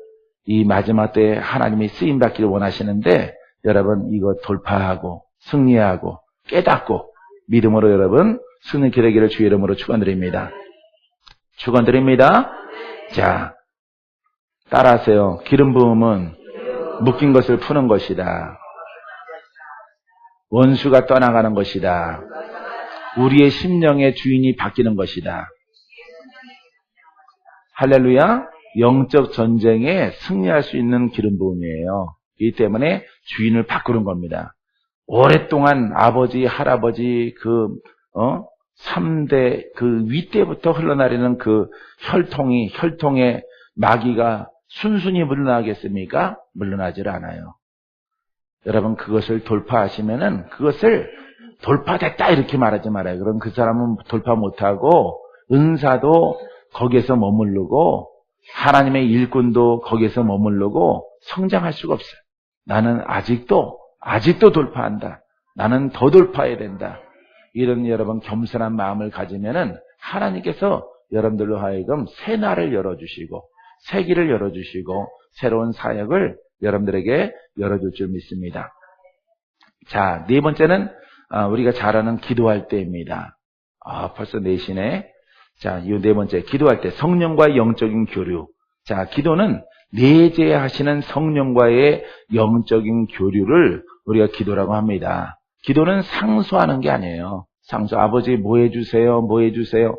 이 마지막 때에 하나님이 쓰임받기를 원하시는데 여러분 이거 돌파하고 승리하고 깨닫고 믿음으로 여러분 승리 기대기를 주의 이름으로 축원드립니다. 축원드립니다. 자, 따라하세요. 기름 부음은 묶인 것을 푸는 것이다. 원수가 떠나가는 것이다. 우리의 심령의 주인이 바뀌는 것이다. 할렐루야. 영적 전쟁에 승리할 수 있는 기름 부음이에요. 이 때문에 주인을 바꾸는 겁니다. 오랫동안 아버지, 할아버지 3대 그 윗대부터 흘러나리는 그 혈통의 마귀가 순순히 물러나겠습니까? 물러나질 않아요. 여러분 그것을 돌파하시면은 그것을 돌파됐다 이렇게 말하지 말아요. 그럼 그 사람은 돌파 못하고 은사도 거기에서 머무르고 하나님의 일꾼도 거기에서 머무르고 성장할 수가 없어요. 나는 아직도 돌파한다. 나는 더 돌파해야 된다. 이런 여러분 겸손한 마음을 가지면은 하나님께서 여러분들로 하여금 새 날을 열어주시고 새 길을 열어주시고 새로운 사역을 여러분들에게 열어줄 줄 믿습니다. 자, 네 번째는 우리가 잘 아는 기도할 때입니다. 벌써 4시네. 자, 이 네 번째 기도할 때 성령과의 영적인 교류. 자, 기도는 내재하시는 성령과의 영적인 교류를 우리가 기도라고 합니다. 기도는 상소하는 게 아니에요. 아버지 뭐 해주세요, 뭐 해주세요.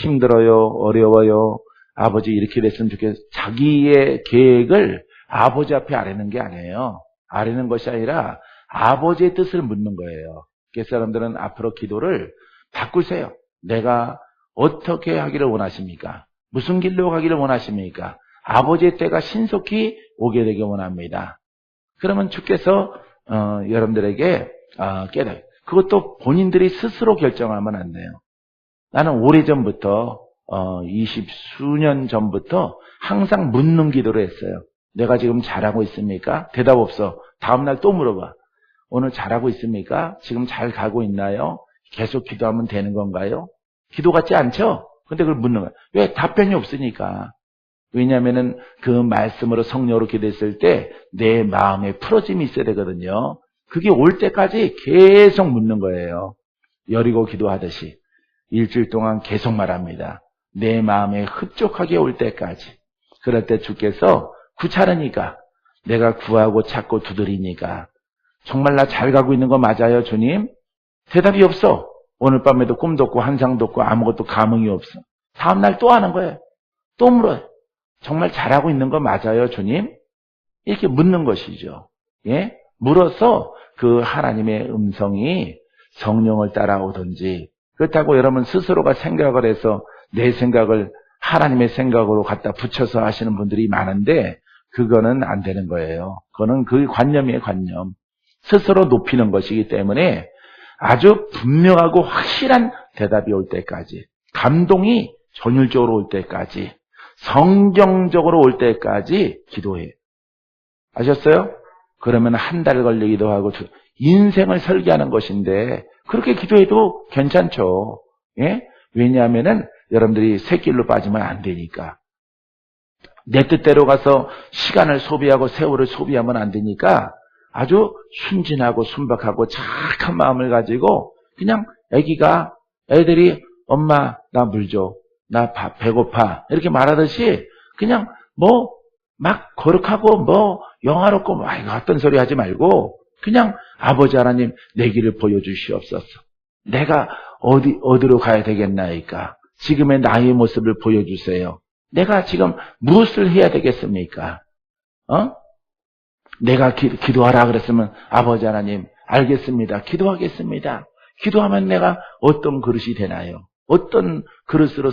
힘들어요, 어려워요. 아버지 이렇게 됐으면 좋겠어요. 자기의 계획을 아버지 앞에 아뢰는 게 아니에요. 아뢰는 것이 아니라 아버지의 뜻을 묻는 거예요. 그래서 사람들은 앞으로 기도를 바꾸세요. 내가 어떻게 하기를 원하십니까? 무슨 길로 가기를 원하십니까? 아버지의 때가 신속히 오게 되길 원합니다. 그러면 주께서 여러분들에게 깨달아요. 그것도 본인들이 스스로 결정하면 안 돼요. 나는 오래전부터 20 수년 전부터 항상 묻는 기도를 했어요. 내가 지금 잘하고 있습니까? 대답 없어. 다음날 또 물어봐. 오늘 잘하고 있습니까? 지금 잘 가고 있나요? 계속 기도하면 되는 건가요? 기도 같지 않죠? 근데 그걸 묻는 거야. 왜? 답변이 없으니까. 왜냐하면은 그 말씀으로 성령으로 기도했을 때 내 마음에 풀어짐이 있어야 되거든요. 그게 올 때까지 계속 묻는 거예요. 여리고 기도하듯이 일주일 동안 계속 말합니다. 내 마음에 흡족하게 올 때까지. 그럴 때 주께서 구차르니까 내가 구하고 찾고 두드리니까 정말 나 잘 가고 있는 거 맞아요, 주님? 대답이 없어. 오늘 밤에도 꿈도 없고 환상도 없고 아무것도 감흥이 없어. 다음날 또 하는 거예요. 또 물어요. 정말 잘하고 있는 거 맞아요, 주님? 이렇게 묻는 것이죠. 예? 물어서 그 하나님의 음성이 성령을 따라오든지, 그렇다고 여러분 스스로가 생각을 해서 내 생각을 하나님의 생각으로 갖다 붙여서 하시는 분들이 많은데 그거는 안 되는 거예요. 그거는 그 관념이에요, 관념. 스스로 높이는 것이기 때문에 아주 분명하고 확실한 대답이 올 때까지, 감동이 전율적으로 올 때까지, 성경적으로 올 때까지 기도해요. 아셨어요? 그러면 한 달 걸리기도 하고 인생을 설계하는 것인데 그렇게 기도해도 괜찮죠. 예? 왜냐하면은 여러분들이 새길로 빠지면 안 되니까. 내 뜻대로 가서 시간을 소비하고 세월을 소비하면 안 되니까 아주 순진하고 순박하고 착한 마음을 가지고 그냥 애들이 엄마 나 물 줘, 나 배고파 이렇게 말하듯이 그냥 막 거룩하고 영화롭고 이거 어떤 소리 하지 말고 그냥 아버지 하나님 내 길을 보여주시옵소서. 내가 어디로 가야 되겠나이까? 지금의 나의 모습을 보여주세요. 내가 지금 무엇을 해야 되겠습니까? 내가 기도하라 그랬으면 아버지 하나님 알겠습니다. 기도하겠습니다. 기도하면 내가 어떤 그릇이 되나요? 어떤 그릇으로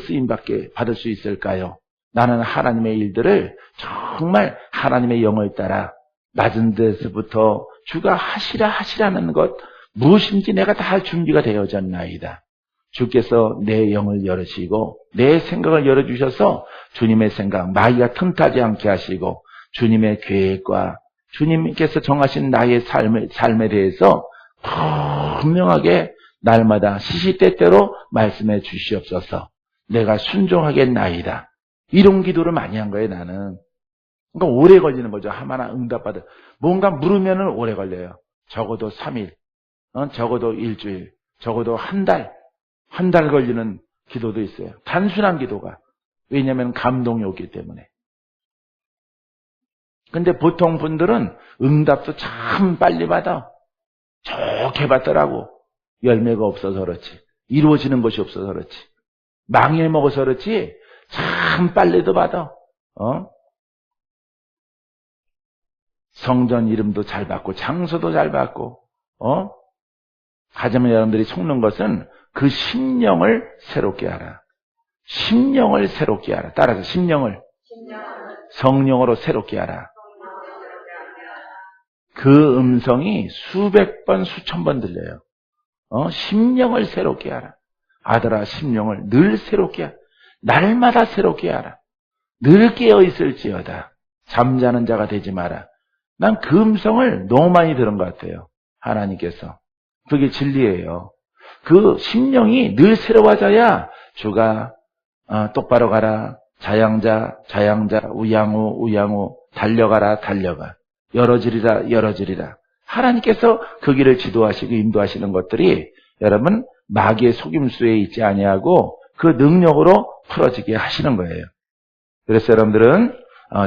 받을 수 있을까요? 나는 하나님의 일들을 정말 하나님의 영을 따라 낮은 데서부터 주가 하시라는 것 무엇인지 내가 다 할 준비가 되어졌나이다. 주께서 내 영을 열으시고 내 생각을 열어주셔서 주님의 생각, 마귀가 틈타지 않게 하시고 주님의 계획과 주님께서 정하신 나의 삶에 대해서 분명하게 날마다 시시때때로 말씀해 주시옵소서. 내가 순종하겠나이다. 이런 기도를 많이 한 거예요, 나는. 그러니까 오래 걸리는 거죠. 하나하나 응답받아. 뭔가 물으면은 오래 걸려요. 적어도 3일, 적어도 일주일, 적어도 한 달 걸리는 기도도 있어요. 단순한 기도가. 왜냐하면 감동이 오기 때문에. 근데 보통 분들은 응답도 참 빨리 받아. 좋게 받더라고. 열매가 없어서 그렇지. 이루어지는 것이 없어서 그렇지. 망해 먹어서 그렇지. 참 빨리도 받아. 성전 이름도 잘 받고 장소도 잘 받고 하지만 여러분들이 속는 것은 그 심령을 새롭게 하라. 심령을 새롭게 하라. 따라서 심령을 성령으로 새롭게 하라. 그 음성이 수백 번 수천 번 들려요. 심령을 새롭게 하라. 아들아 심령을 늘 새롭게 하라. 날마다 새롭게 하라. 늘 깨어있을지어다. 잠자는 자가 되지 마라. 난 그 음성을 너무 많이 들은 것 같아요. 하나님께서. 그게 진리예요. 그 심령이 늘 새로워져야 주가 똑바로 가라. 자양자 우양우 달려가라 달려가. 열어지리라. 하나님께서 그 길을 지도하시고 인도하시는 것들이 여러분 마귀의 속임수에 있지 아니하고 그 능력으로 풀어지게 하시는 거예요. 그래서 여러분들은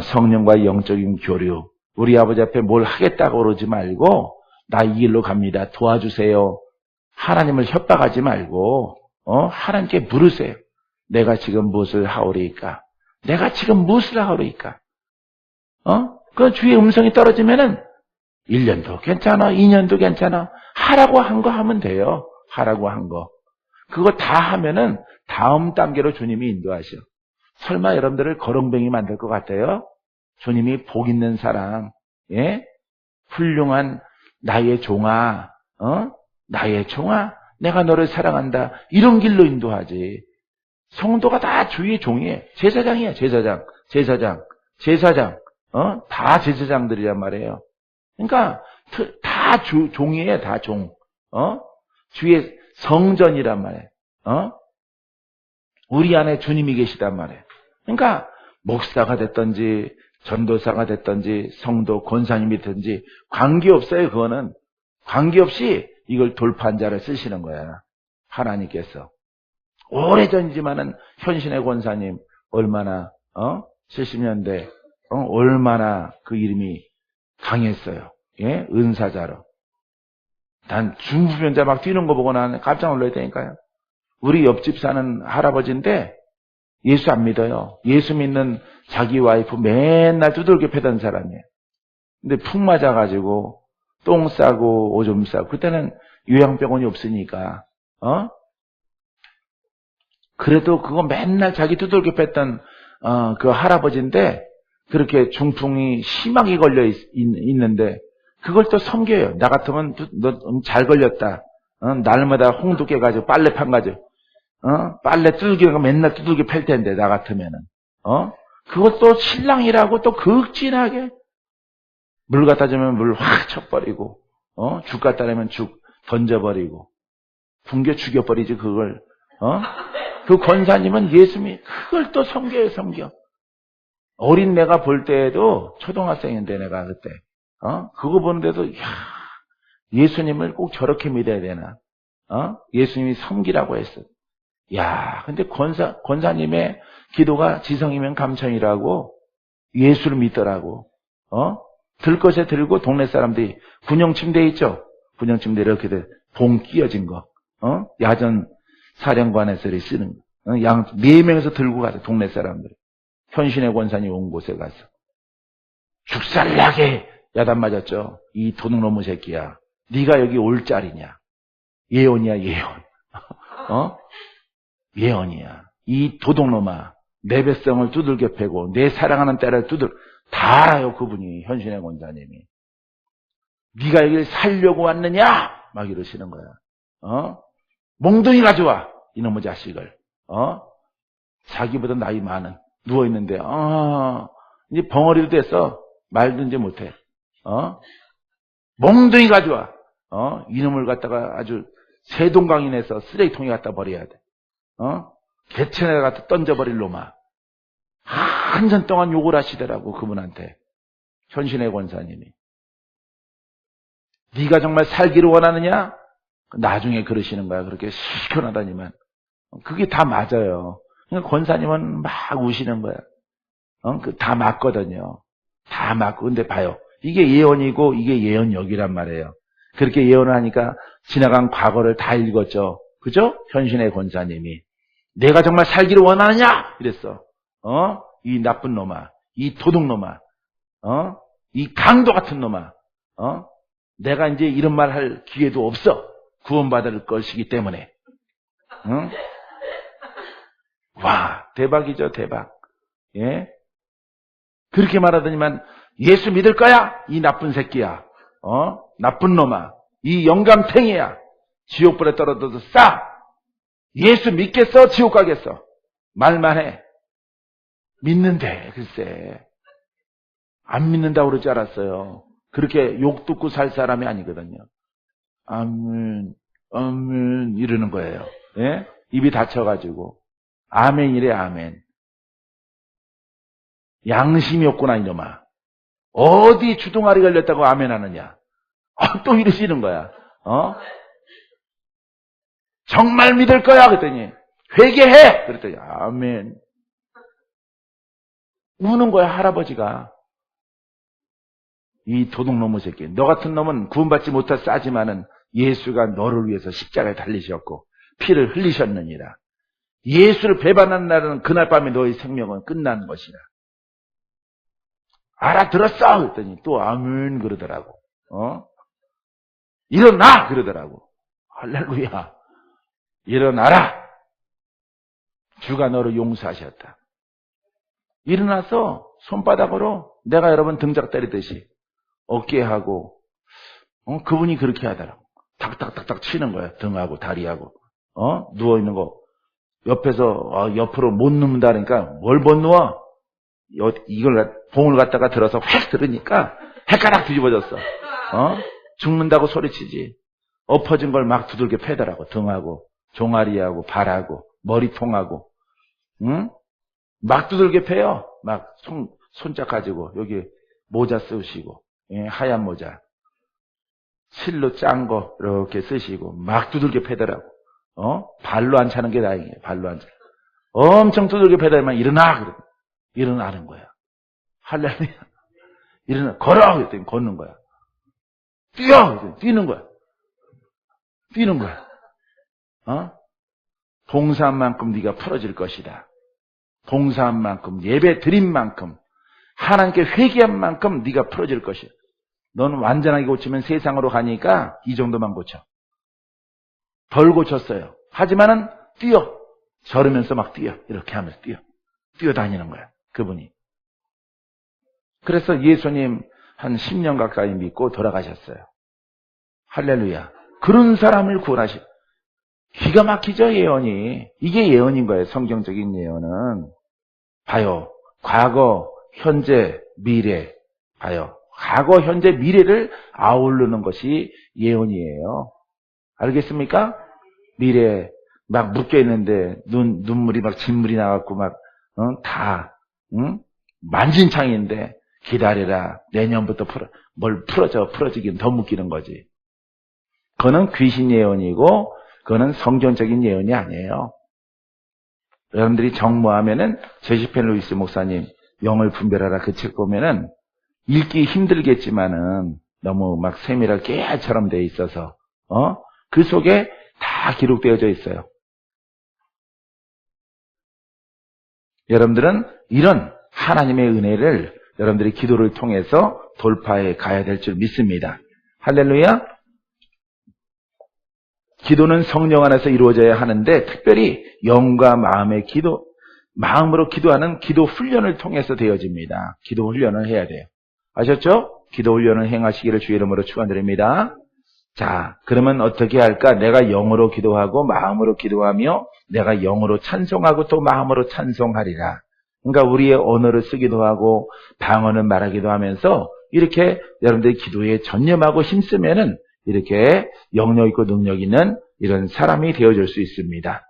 성령과의 영적인 교류, 우리 아버지 앞에 뭘 하겠다고 그러지 말고 나 이 길로 갑니다. 도와주세요. 하나님을 협박하지 말고 하나님께 물으세요. 내가 지금 무엇을 하오리까? 내가 지금 무엇을 하오리까? 그 주의 음성이 떨어지면은 1년도 괜찮아, 2년도 괜찮아. 하라고 한 거 하면 돼요. 하라고 한 거. 그거 다 하면은 다음 단계로 주님이 인도하셔. 설마 여러분들을 거렁뱅이 만들 것 같아요? 주님이 복 있는 사람, 예? 훌륭한 나의 종아, 나의 종아, 내가 너를 사랑한다. 이런 길로 인도하지. 성도가 다 주의 종이에요. 제사장이에요. 제사장. 다 제사장들이란 말이에요. 그러니까 다 종이에요. 다 종. 주의 성전이란 말이에요. 우리 안에 주님이 계시단 말이에요. 그러니까 목사가 됐든지 전도사가 됐든지 성도 권사님이 됐든지 관계없어요. 그거는 관계없이 이걸 돌파한 자를 쓰시는 거야. 하나님께서. 오래전이지만은 현신의 권사님 얼마나 70년대 얼마나 그 이름이 강했어요. 예? 은사자로. 난 중수변자 막 뛰는 거 보고 나는 깜짝 놀라야 되니까요. 우리 옆집 사는 할아버지인데 예수 안 믿어요. 예수 믿는 자기 와이프 맨날 두들겨 패던 사람이에요. 근데 푹 맞아가지고 똥 싸고 오줌 싸고 그때는 요양병원이 없으니까 그래도 그거 맨날 자기 두들겨 팼던 그 할아버지인데 그렇게 중풍이 심하게 걸려 있는데 그걸 또 섬겨요. 나 같으면 너 잘 걸렸다. 날마다 홍두 깨가지고 빨래판 가지고 빨래 두들기가 맨날 두들겨 팰 텐데 나 같으면은 그것도 신랑이라고 또 극진하게 물 갖다 주면 물 확 쳐버리고 죽 갖다 내면 죽 던져버리고 붕괴 죽여버리지 그걸 그 권사님은 예수님이 그걸 또 섬겨. 어린 내가 볼 때에도 초등학생인데 내가 그때 그거 보는데도 예수님을 꼭 저렇게 믿어야 되나? 예수님이 섬기라고 했어. 야, 근데 권사님의 기도가 지성이면 감청이라고 예수를 믿더라고. 들 것에 들고 동네 사람들이 군용침대 있죠? 군용침대 이렇게 봉 끼어진 거. 야전 사령관에서 쓰는 거. 네 명에서 들고 가서 동네 사람들. 현신의 권사님 온 곳에 가서. 죽살나게 야단 맞았죠. 이 도둑놈의 새끼야. 네가 여기 올 자리냐. 예언이야, 예언. 예언이야. 이 도둑놈아. 내 백성을 두들겨 패고 내 사랑하는 딸을 다 알아요. 그분이 현신의 권사님이. 네가 여기를 살려고 왔느냐? 막 이러시는 거야. 몽둥이 가져와. 이놈의 자식을. 자기보다 나이 많은 누워있는데 이제 벙어리도 됐어. 말든지 못해. 몽둥이 가져와. 이놈을 갖다가 아주 세동강인해서 쓰레기통에 갖다 버려야 돼. 개천에 갖다 던져버릴 놈아. 한전 동안 욕을 하시더라고 그분한테. 현신의 권사님이. 네가 정말 살기를 원하느냐? 나중에 그러시는 거야. 그렇게 시원하다니만. 그게 다 맞아요. 그러니까 권사님은 막 우시는 거야. 다 맞거든요. 다 맞고. 근데 봐요. 이게 예언이고 이게 예언역이란 말이에요. 그렇게 예언을 하니까 지나간 과거를 다 읽었죠. 그죠? 현신의 권사님이. 내가 정말 살기를 원하느냐? 이랬어. 이 나쁜 놈아. 이 도둑놈아. 이 강도 같은 놈아. 내가 이제 이런 말 할 기회도 없어. 구원받을 것이기 때문에. 와, 대박이죠, 대박. 예? 그렇게 말하더니만 예수 믿을 거야? 이 나쁜 새끼야. 나쁜 놈아. 이 영감탱이야. 지옥불에 떨어져서 싸. 예수 믿겠어? 지옥 가겠어? 말만 해. 믿는데, 글쎄. 안 믿는다고 그러지 않았어요. 그렇게 욕 듣고 살 사람이 아니거든요. 아멘, 아멘, 이러는 거예요. 예? 입이 닫혀가지고. 아멘이래, 아멘. 양심이 없구나, 이놈아. 어디 주둥아리 걸렸다고 아멘 하느냐. 또 이러시는 거야. 정말 믿을 거야? 그랬더니, 회개해! 그랬더니, 아멘. 우는 거야, 할아버지가. 이 도둑놈의 새끼. 너 같은 놈은 구원받지 못할 싸지만은 예수가 너를 위해서 십자가에 달리셨고, 피를 흘리셨느니라. 예수를 배반한 날은 그날 밤에 너의 생명은 끝난 것이라. 알아들었어! 그랬더니 또 아멘 그러더라고. 일어나! 그러더라고. 할렐루야. 일어나라! 주가 너를 용서하셨다. 일어나서 손바닥으로 내가 여러분 등짝 때리듯이 어깨하고 그분이 그렇게 하더라고. 탁탁탁탁 치는 거야. 등하고 다리하고 누워있는 거 옆에서 옆으로 못 눕는다 그러니까 뭘 못 누워? 이걸 봉을 갖다가 들어서 확 들으니까 헷가닥 뒤집어졌어. 죽는다고 소리치지. 엎어진 걸 막 두들겨 패더라고. 등하고 종아리하고 발하고 머리통하고, 응? 막 두들겨 패요. 막 손짝 가지고 여기 모자 쓰시고, 예, 하얀 모자 실로 짠 거 이렇게 쓰시고 막 두들겨 패더라고. 발로 안 차는 게 다행이에요. 발로 안 차. 엄청 두들겨 패더니만 일어나 그래. 일어나는 거야. 할렐루야. 일어나 걸어 그랬더니 걷는 거야. 뛰어 그랬더니 뛰는 거야. 뛰는 거야. 봉사한 만큼 네가 풀어질 것이다. 봉사한 만큼 예배 드린 만큼 하나님께 회개한 만큼 네가 풀어질 것이야. 너는 완전하게 고치면 세상으로 가니까 이 정도만 고쳐. 덜 고쳤어요. 하지만은 뛰어. 저르면서 막 뛰어. 이렇게 하면서 뛰어. 뛰어다니는 거야. 그분이. 그래서 예수님 한 10년 가까이 믿고 돌아가셨어요. 할렐루야. 그런 사람을 구원하시. 기가 막히죠, 예언이. 이게 예언인 거예요. 성경적인 예언은. 봐요. 과거, 현재, 미래. 봐요. 과거, 현재, 미래를 아우르는 것이 예언이에요. 알겠습니까? 미래 막 묶여 있는데 눈물이 막 진물이 나갖고 막 만진창인데 기다려라. 내년부터 뭘 풀어지긴 더 묶이는 거지. 그거는 귀신 예언이고 그거는 성경적인 예언이 아니에요. 여러분들이 정모하면은 제시펜 루이스 목사님 영을 분별하라 그 책 보면은 읽기 힘들겠지만은 너무 막 세밀하게 깨알처럼 돼 있어서 그 속에 다 기록되어져 있어요. 여러분들은 이런 하나님의 은혜를 여러분들이 기도를 통해서 돌파해 가야 될 줄 믿습니다. 할렐루야. 기도는 성령 안에서 이루어져야 하는데 특별히 영과 마음의 기도, 마음으로 기도하는 기도 훈련을 통해서 되어집니다. 기도 훈련을 해야 돼요. 아셨죠? 기도 훈련을 행하시기를 주의 이름으로 축원드립니다. 자, 그러면 어떻게 할까? 내가 영으로 기도하고 마음으로 기도하며 내가 영으로 찬송하고 또 마음으로 찬송하리라. 그러니까 우리의 언어를 쓰기도 하고 방언을 말하기도 하면서 이렇게 여러분들이 기도에 전념하고 힘쓰면은 이렇게 영역 있고 능력 있는 이런 사람이 되어줄 수 있습니다.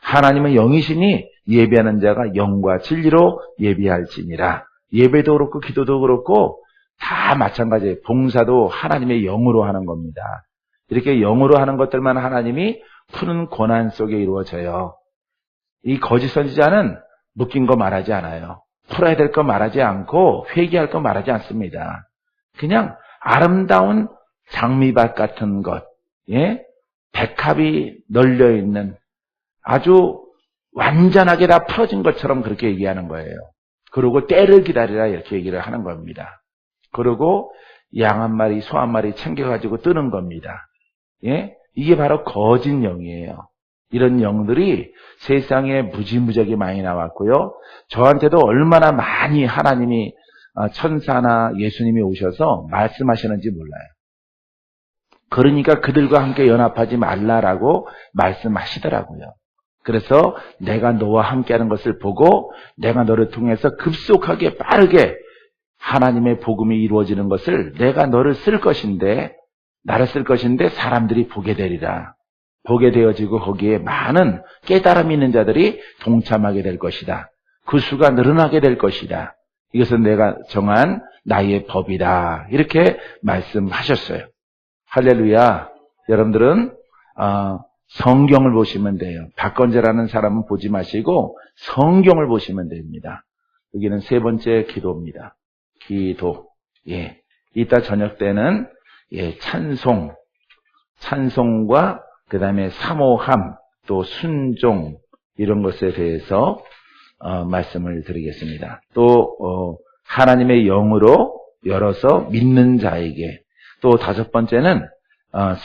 하나님은 영이시니 예배하는 자가 영과 진리로 예배할지니라. 예배도 그렇고 기도도 그렇고 다 마찬가지예요. 봉사도 하나님의 영으로 하는 겁니다. 이렇게 영으로 하는 것들만 하나님이 푸는 고난 속에 이루어져요. 이 거짓 선지자는 묶인 거 말하지 않아요. 풀어야 될 거 말하지 않고 회개할 거 말하지 않습니다. 그냥 아름다운 장미밭 같은 것, 예? 백합이 널려있는 아주 완전하게 다 풀어진 것처럼 그렇게 얘기하는 거예요. 그리고 때를 기다리라 이렇게 얘기를 하는 겁니다. 그리고 양 한 마리, 소 한 마리 챙겨가지고 뜨는 겁니다. 예? 이게 바로 거짓 영이에요. 이런 영들이 세상에 무지무지하게 많이 나왔고요. 저한테도 얼마나 많이 하나님이 천사나 예수님이 오셔서 말씀하시는지 몰라요. 그러니까 그들과 함께 연합하지 말라라고 말씀하시더라고요. 그래서 내가 너와 함께하는 것을 보고 내가 너를 통해서 급속하게 빠르게 하나님의 복음이 이루어지는 것을 내가 너를 쓸 것인데 나를 쓸 것인데 사람들이 보게 되리라. 보게 되어지고 거기에 많은 깨달음 있는 자들이 동참하게 될 것이다. 그 수가 늘어나게 될 것이다. 이것은 내가 정한 나의 법이다. 이렇게 말씀하셨어요. 할렐루야. 여러분들은 성경을 보시면 돼요. 박건재라는 사람은 보지 마시고 성경을 보시면 됩니다. 여기는 세 번째 기도입니다. 기도. 예. 이따 저녁 때는 찬송과 그 다음에 사모함, 또 순종 이런 것에 대해서 말씀을 드리겠습니다. 또 하나님의 영으로 열어서 믿는 자에게 또 다섯 번째는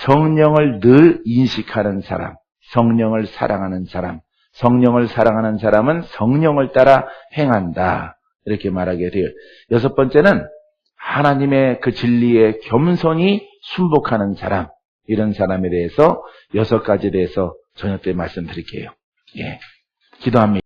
성령을 늘 인식하는 사람, 성령을 사랑하는 사람, 성령을 사랑하는 사람은 성령을 따라 행한다. 이렇게 말하게 돼요. 여섯 번째는 하나님의 그 진리에 겸손히 순복하는 사람, 이런 사람에 대해서 여섯 가지에 대해서 저녁 때 말씀드릴게요. 예. 기도합니다.